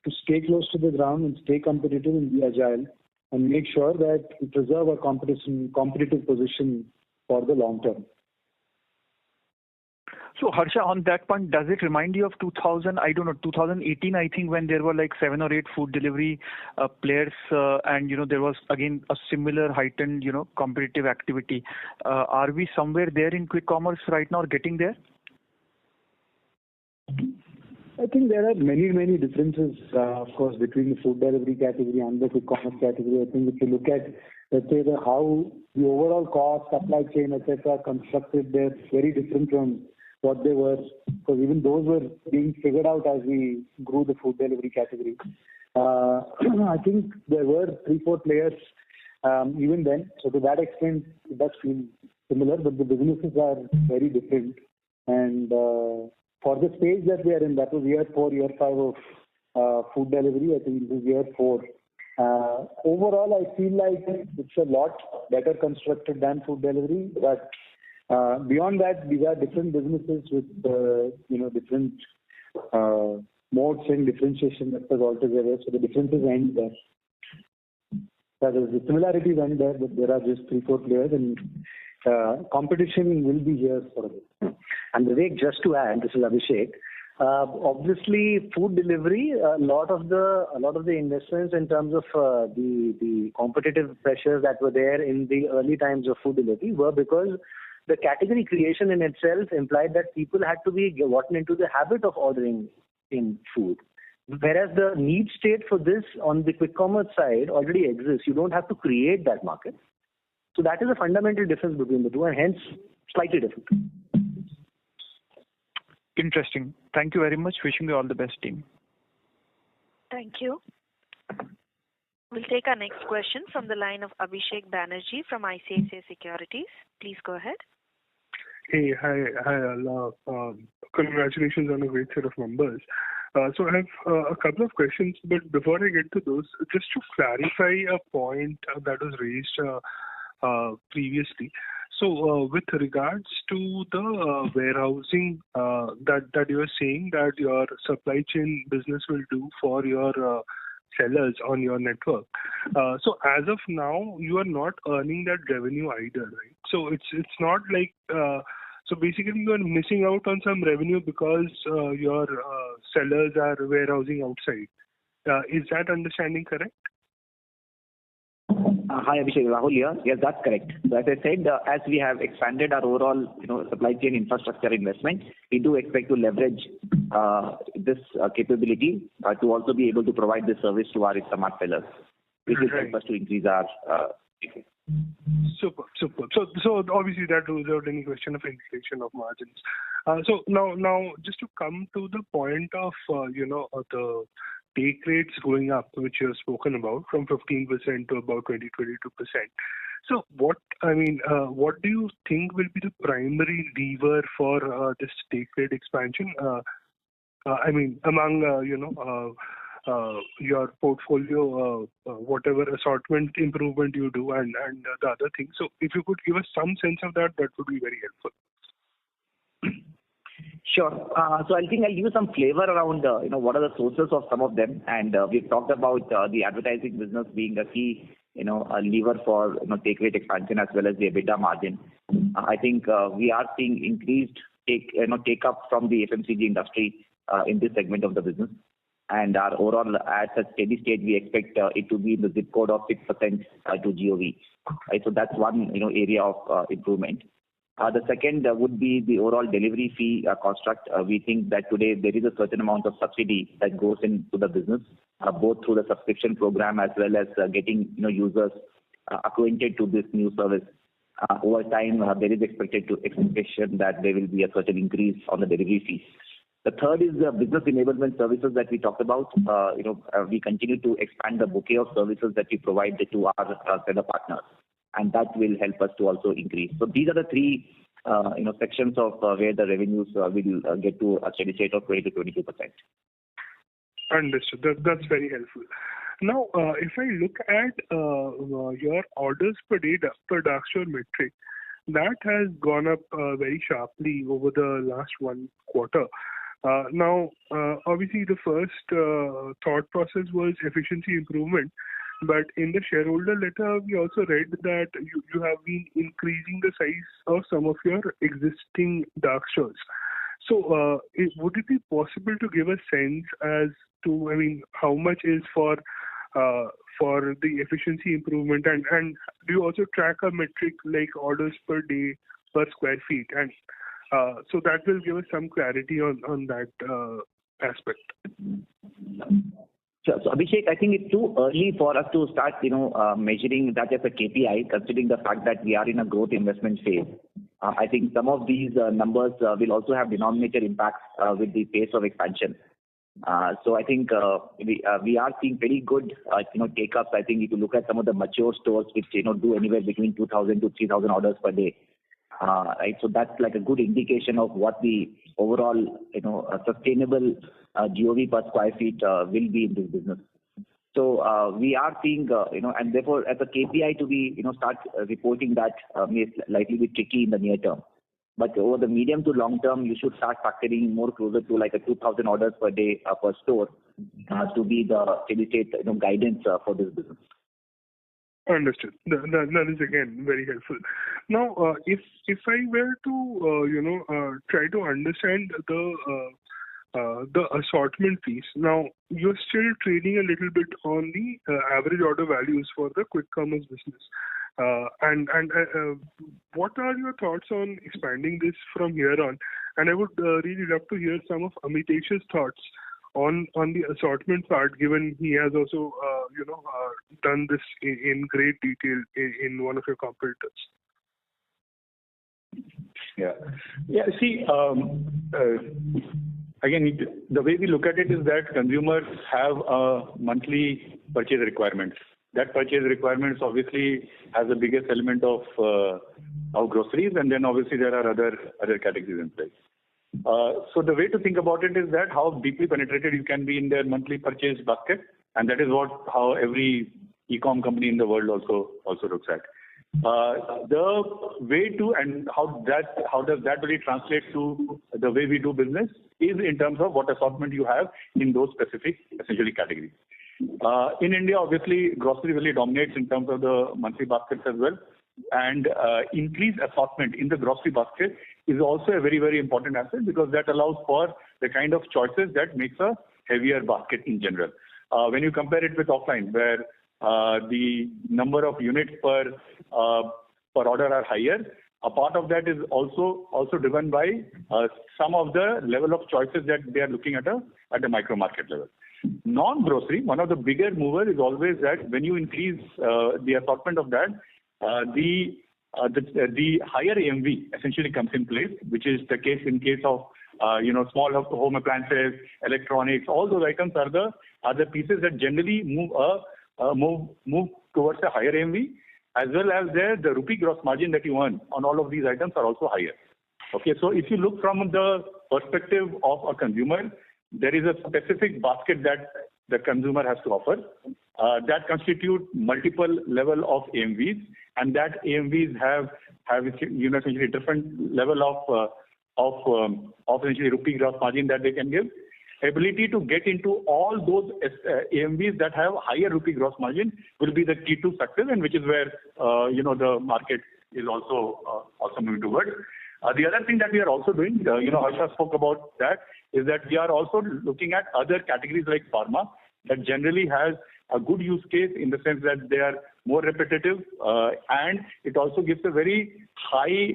to stay close to the ground and stay competitive and be agile and make sure that we preserve our competitive position for the long term. So Harsha, on that point, does it remind you of 2018, I think, when there were like 7 or 8 food delivery players and there was again a similar heightened competitive activity. Are we somewhere there in quick commerce right now, or getting there? I think there are many differences, of course, between the food delivery category and the quick commerce category. I think if you look at, let's say, how the overall cost, supply chain, etc., are constructed, they're very different from what they were, because even those were being figured out as we grew the food delivery category. I think there were 3-4 players even then. So to that extent, it does feel similar, but the businesses are very different. And for the stage that we are in, that was year 4, year 5 of food delivery, I think this is year 4. Overall, I feel like it's a lot better constructed than food delivery, but beyond that, these are different businesses with different modes and differentiation factors altogether. So the differences end there. The similarities end there, but there are just 3-4 players, and competition will be here for a bit. And Vivek, just to add, this is Abhishek. Obviously, food delivery, a lot of the investments in terms of the competitive pressures that were there in the early times of food delivery were because the category creation in itself implied that people had to be gotten into the habit of ordering in food. Whereas the need state for this on the quick commerce side already exists. You don't have to create that market. So that is a fundamental difference between the two, and hence slightly different. Interesting. Thank you very much. Wishing you all the best, team. Thank you. We'll take our next question from the line of Abhishek Banerjee from ICICI Securities. Please go ahead. Hey, hi, Allah. Congratulations on a great set of numbers. So I have a couple of questions, but before I get to those, just to clarify a point that was raised previously. So with regards to the warehousing that you are saying that your supply chain business will do for your sellers on your network. So as of now, you are not earning that revenue either, right? So it's not like so basically you are missing out on some revenue because your sellers are warehousing outside. Is that understanding correct? Hi, Abhishek. Rahul here. Yes, that's correct. So as I said, as we have expanded our overall supply chain infrastructure investment, we do expect to leverage this capability to also be able to provide this service to our Instamart sellers, which will help us to increase our Super. So obviously that rules out any question of inflation of margins. So now just to come to the point of the take rates going up, which you have spoken about, from 15% to about 20-22%. So what do you think will be the primary lever for this take rate expansion? Among your portfolio, whatever assortment improvement you do and the other things. So if you could give us some sense of that, that would be very helpful. Sure. So I think I'll give you some flavor around what are the sources of some of them, and we've talked about the advertising business being a key a lever for take rate expansion as well as the EBITDA margin. I think we are seeing increased take up from the FMCG industry in this segment of the business, and our overall at a steady state we expect it to be in the zip code of 6% to GOV. Right? So that's one area of improvement. The second would be the overall delivery fee construct. We think that today there is a certain amount of subsidy that goes into the business, both through the subscription program as well as getting users acquainted to this new service. Over time, there is expectation that there will be a certain increase on the delivery fees. The third is the business enablement services that we talked about. We continue to expand the bouquet of services that we provide to our seller partners, and that will help us to also increase. So these are the three sections of where the revenues will get to a steady state of 20 to 22%. Understood. That's very helpful. Now, if I look at your orders per day per dark store metric, that has gone up very sharply over the last one quarter. Now, obviously, the first thought process was efficiency improvement. But in the shareholder letter, we also read that you have been increasing the size of some of your existing dark stores. So, would it be possible to give a sense as to, how much is for the efficiency improvement, and do you also track a metric like orders per day per square feet? And so that will give us some clarity on that aspect. So Abhishek, I think it's too early for us to start, measuring that as a KPI, considering the fact that we are in a growth investment phase. I think some of these numbers will also have denominator impacts with the pace of expansion. So I think we are seeing very good, take-ups. I think if you look at some of the mature stores, which do anywhere between 2,000 to 3,000 orders per day, right? So that's like a good indication of what the overall, sustainable GOV per square feet will be in this business. So we are seeing, and therefore as a KPI to be, start reporting that may likely be tricky in the near term. But over the medium to long term, you should start factoring more closer to like a 2,000 orders per day per store to be the steady state guidance for this business. Understood. That is again very helpful. Now, if I were to try to understand the assortment piece. Now, you're still trading a little bit on the average order values for the quick commerce business. And what are your thoughts on expanding this from here on? And I would really love to hear some of Amitesh's thoughts on the assortment part, given he has also done this in great detail in one of your competitors. Yeah. See, again, the way we look at it is that consumers have monthly purchase requirements. That purchase requirements obviously has the biggest element of groceries, and then obviously there are other categories in place. So the way to think about it is that how deeply penetrated you can be in their monthly purchase basket, and that is how every e-com company in the world also looks at. The way to, and how does that really translate to the way we do business is in terms of what assortment you have in those specific essentially categories. In India, obviously, grocery really dominates in terms of the monthly baskets as well. And increased assortment in the grocery basket is also a very, very important aspect, because that allows for the kind of choices that makes a heavier basket in general. When you compare it with offline, where the number of units per order are higher, a part of that is also driven by some of the level of choices that they are looking at a micro market level. Non-grocery, one of the bigger movers is always that when you increase the assortment of that, the higher AMV essentially comes in place, which is the case of small home appliances, electronics. All those items are the pieces that generally move towards a higher AMV, as well as the rupee gross margin that you earn on all of these items are also higher. Okay, so if you look from the perspective of a consumer, there is a specific basket that the consumer has to offer that constitute multiple level of AMVs, and that AMVs have essentially different level of essentially rupee gross margin that they can give. Ability to get into all those AMVs that have higher rupee gross margin will be the key to success, and which is where the market is also moving towards. The other thing that we are also doing, Harsha spoke about that, is that we are also looking at other categories like pharma that generally has a good use case in the sense that they are more repetitive, and it also gives a very high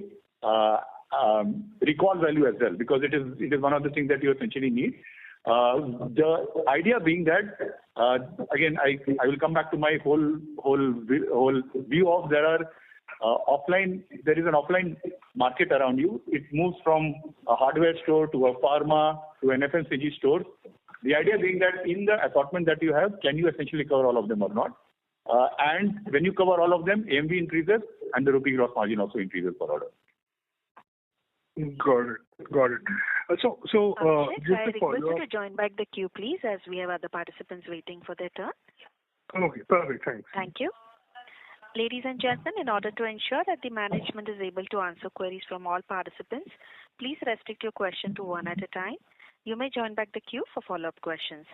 recall value as well, because it is one of the things that you essentially need. The idea being that, again, I will come back to my whole view of there is an offline market around you. It moves from a hardware store to a pharma to an FMCG store. The idea being that in the assortment that you have, can you essentially cover all of them or not? And when you cover all of them, AMV increases and the rupee gross margin also increases per order. Got it. So just I to follow request you up. to join back the queue, please, as we have other participants waiting for their turn. Okay, perfect. Thanks. Thank you. Ladies and gentlemen, in order to ensure that the management is able to answer queries from all participants, please restrict your question to one at a time. You may join back the queue for follow-up questions.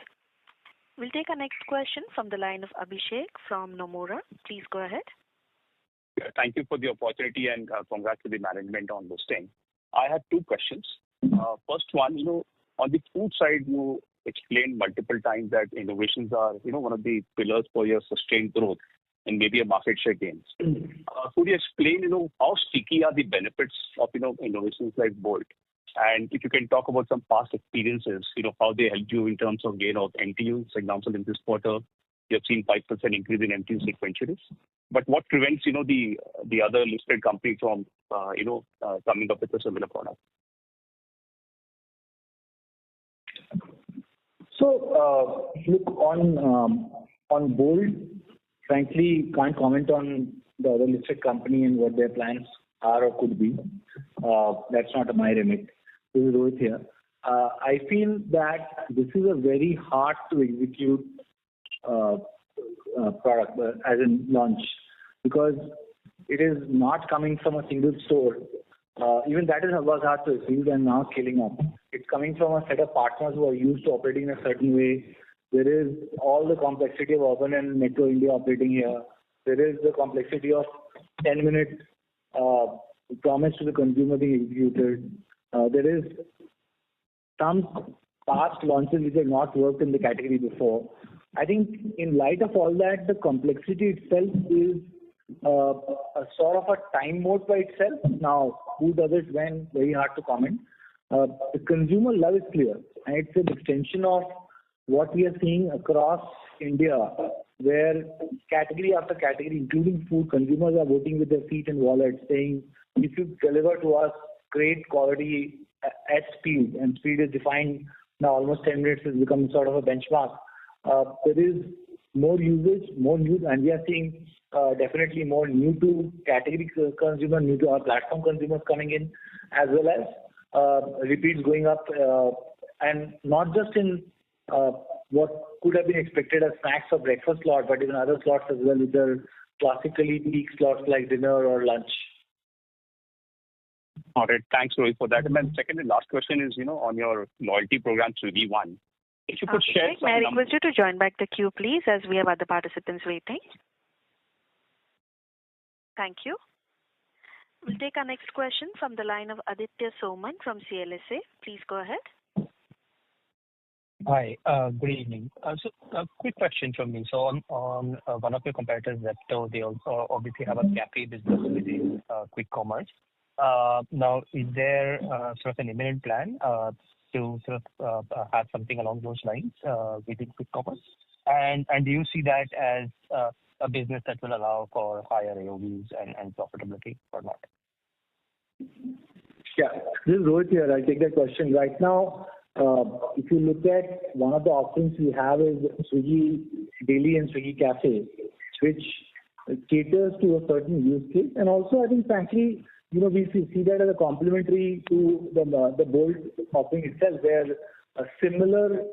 We'll take our next question from the line of Abhishek from Nomura. Please go ahead. Thank you for the opportunity and congrats to the management on listing. I have two questions. First one, on the food side, you explained multiple times that innovations are, one of the pillars for your sustained growth and maybe a market share gains. Could you explain, how sticky are the benefits of, innovations like Bolt? And if you can talk about some past experiences, how they helped you in terms of gain of MTUs. For example, in this quarter, you have seen 5% increase in MTUs sequentially. But what prevents, the other listed company from, coming up with a similar product? So, look, on Bolt, frankly, can't comment on the other listed company and what their plans are or could be. That's not my remit. This is Rohit here. I feel that this is a very hard to execute product, as in launch, because it is not coming from a single store. Even that was hard to execute and now scaling up. It's coming from a set of partners who are used to operating in a certain way. There is all the complexity of urban and metro India operating here. There is the complexity of 10-minute promise to the consumer being executed. There is some past launches which have not worked in the category before. I think in light of all that, the complexity itself is a sort of a time mode by itself. Now, who does it when? Very hard to comment. The consumer love is clear, and it's an extension of what we are seeing across India, where category after category, including food, consumers are voting with their feet and wallets, saying, if you deliver to us great quality at speed, and speed is defined now almost 10 minutes has become sort of a benchmark. There is more usage, more news, and we are seeing definitely more new to category consumer, new to our platform consumers coming in, as well as repeats going up, and not just in what could have been expected as snacks or breakfast slot, but even other slots as well, which are classically peak slots like dinner or lunch. All right. Thanks, Rohit, for that. And then second and last question is, on your loyalty program, Swiggy One. If you could share some May I request you to join back the queue, please, as we have other participants waiting. Thank you. We'll take our next question from the line of Aditya Soman from CLSA. Please go ahead. Hi, good evening. So a quick question from me. So on one of your competitors, Zepto, they also obviously have a cafe business within quick commerce. Now, is there sort of an imminent plan to sort of have something along those lines within quick commerce? And do you see that as a business that will allow for higher AOVs and profitability or not? Yeah, this is Rohit here. I'll take that question. Right now, if you look at one of the options we have is Swiggy Daily and Swiggy Cafe, which caters to a certain use case. And also, I think, frankly, we see that as a complementary to the Bolt offering itself, where similar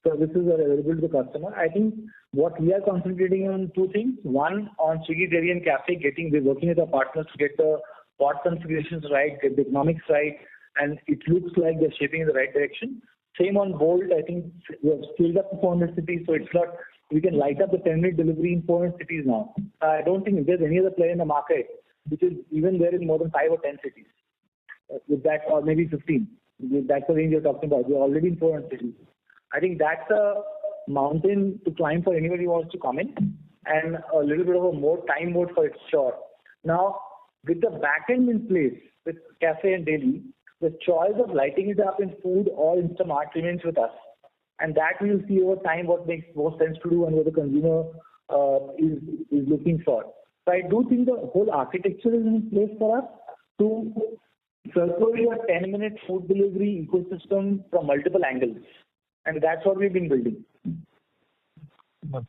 services are available to the customer. I think what we are concentrating on two things. One, on Swiggy Daily and Cafe, we're working with our partners to get the pot configurations right, get the economics right, and it looks like they're shaping in the right direction. Same on Bolt. I think we have scaled up to 400 cities, so it's not, we can light up the 10-minute delivery in 400 cities now. I don't think there's any other player in the market which is even there in more than 5 or 10 cities with that, or maybe 15. That's the range you're talking about. We're already in 400 cities. I think that's a mountain to climb for anybody who wants to come in, and a little bit of a more time mode for its sure. Now, with the back end in place, with cafe and deli, the choice of lighting it up in food or Instamart remains with us. And that we'll see over time what makes more sense to do and what the consumer is looking for. So I do think the whole architecture is in place for us to circle your 10-minute food delivery ecosystem from multiple angles. And that's what we've been building.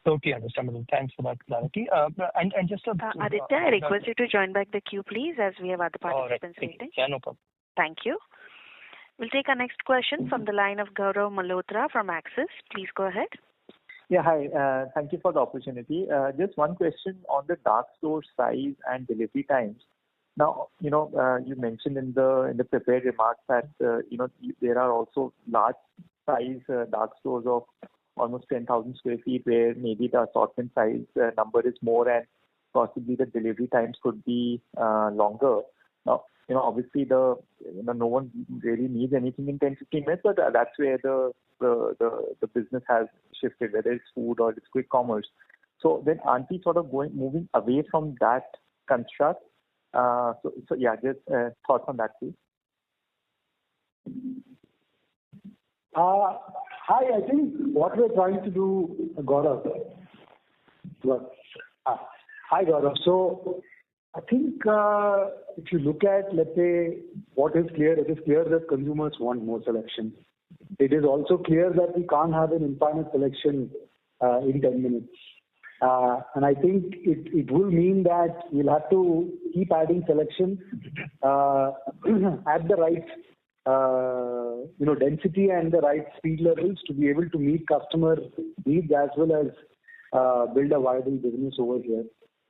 Totally understandable. Thanks for that clarity. And just Aditya, I request you to join back the queue, please, as we have other participants waiting. Yeah, no problem. Thank you. We'll take our next question from the line of Gaurav Malhotra from Axis. Please go ahead. Yeah, hi. Thank you for the opportunity. Just one question on the dark store size and delivery times. Now, you mentioned in the prepared remarks that, there are also large size dark stores of almost 10,000 square feet where maybe the assortment size number is more and possibly the delivery times could be longer. Now, obviously no one really needs anything in 10-15 minutes, but that's where the business has shifted, whether it's food or it's quick commerce. So then aren't we sort of moving away from that construct? So yeah, just thoughts on that, please. Hi, I think what we're trying to do, Gaurav. Hi, Gaurav. So I think if you look at, let's say, what is clear, it is clear that consumers want more selection. It is also clear that we can't have an infinite selection in 10 minutes. And I think it will mean that we'll have to keep adding selection at the right density and the right speed levels to be able to meet customer needs as well as build a viable business over here.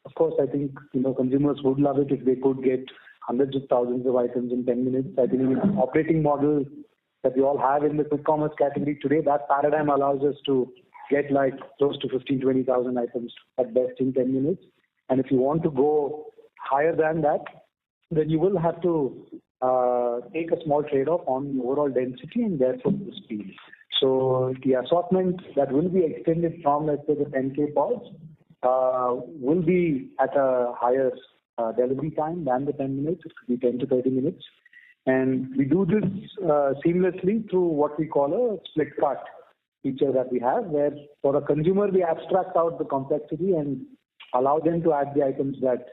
Of course, I think consumers would love it if they could get hundreds of thousands of items in 10 minutes. I think in the operating model that we all have in the quick commerce category today, that paradigm allows us to get like close to 15,000-20,000 items at best in 10 minutes. And if you want to go higher than that, then you will have to take a small trade-off on overall density and therefore the speed. So the assortment that will be extended from, let's say, the 10K pods will be at a higher delivery time than the 10 minutes. It could be 10 to 30 minutes. And we do this seamlessly through what we call a split cart feature that we have, where for a consumer we abstract out the complexity and allow them to add the items that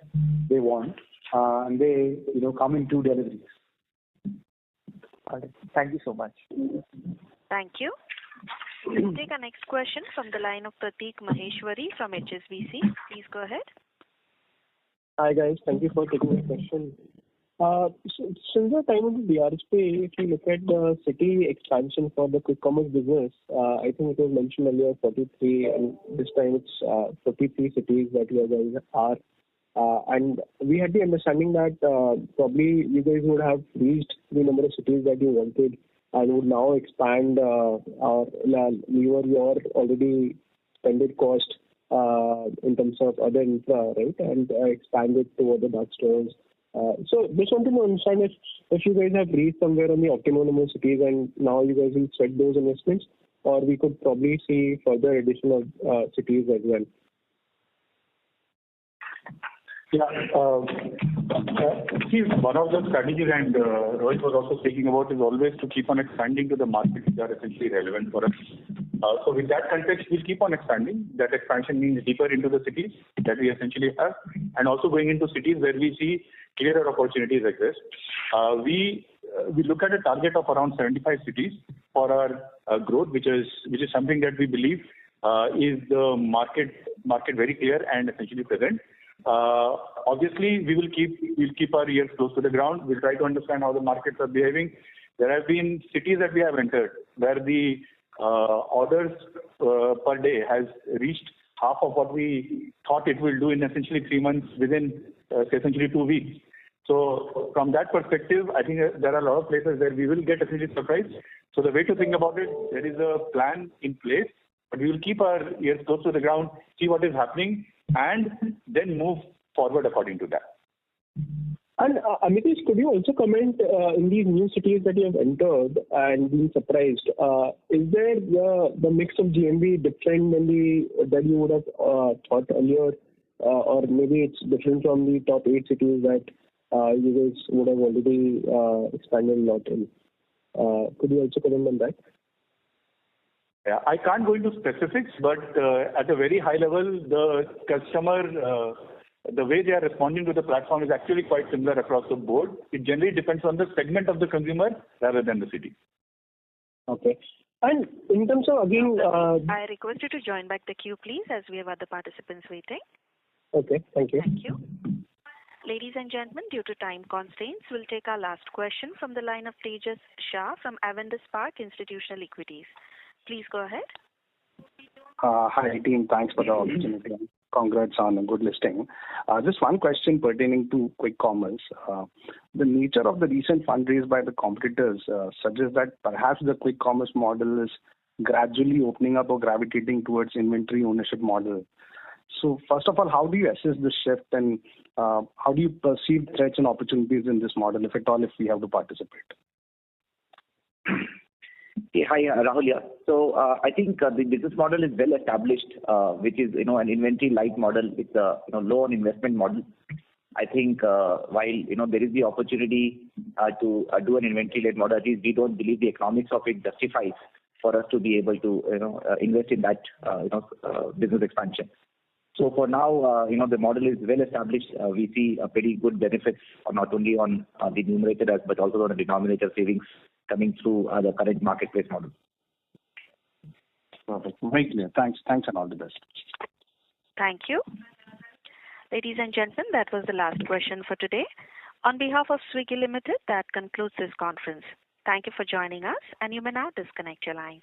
they want, and they come in 2 deliveries. Thank you so much. Thank you. We'll take our next question from the line of Prateek Maheshwari from HSBC. Please go ahead. Hi guys, thank you for taking my question. So since the time of the DRHP, if you look at the city expansion for the quick commerce business, I think it was mentioned earlier 43, and this time it's 43 cities that you guys are. And we had the understanding that probably you guys would have reached the number of cities that you wanted and would now expand your already spended cost in terms of other infra, right? And expand it to other dark stores. So just wanted to understand if you guys have reached somewhere on the optimal number of cities and now you guys will spread those investments, or we could probably see further addition of cities as well. Yeah. See, one of the strategies, and Rohit was also speaking about, is always to keep on expanding to the markets that are essentially relevant for us. So with that context, we'll keep on expanding. That expansion means deeper into the cities that we essentially have, and also going into cities where we see clearer opportunities exist. We look at a target of around 75 cities for our growth, which is something that we believe is the market very clear and essentially present. Obviously, we'll keep our ears close to the ground. We'll try to understand how the markets are behaving. There have been cities that we have entered where the orders per day has reached half of what we thought it will do in essentially 3 months within essentially 2 weeks. So from that perspective, I think there are a lot of places where we will get essentially surprised. So the way to think about it, there is a plan in place, but we will keep our ears close to the ground, see what is happening, and then move forward according to that. And Amitesh, could you also comment in these new cities that you have entered and been surprised? Is there the mix of GMV different than you would have thought earlier, or maybe it's different from the top 8 cities that you guys would have already expanded a lot in. Could you also comment on that? Yeah, I can't go into specifics, but at a very high level, the customer, the way they are responding to the platform is actually quite similar across the board. It generally depends on the segment of the consumer rather than the city. Okay. And in terms of, again... I request you to join back the queue, please, as we have other participants waiting. Okay, thank you. Thank you. Ladies and gentlemen, due to time constraints, we'll take our last question from the line of Tejas Shah from Avendus Spark Institutional Equities. Please go ahead. Hi, team. Thanks for the opportunity. Congrats on a good listing. Just one question pertaining to quick commerce. The nature of the recent fundraise by the competitors suggests that perhaps the quick commerce model is gradually opening up or gravitating towards inventory ownership model. So first of all, how do you assess the shift, and how do you perceive threats and opportunities in this model, if at all, if we have to participate? Okay, hi, Rahul here. So I think the business model is well established, which is an inventory light model. It's a low on investment model. I think while there is the opportunity to do an inventory led model, at least we don't believe the economics of it justifies for us to be able to invest in that business expansion. So for now, the model is well established. We see a pretty good benefits not only on the numerator but also on the denominator savings coming through the current marketplace model. Perfect. Very clear. Thanks and all the best. Thank you. Ladies and gentlemen, that was the last question for today. On behalf of Swiggy Limited, that concludes this conference. Thank you for joining us, and you may now disconnect your lines.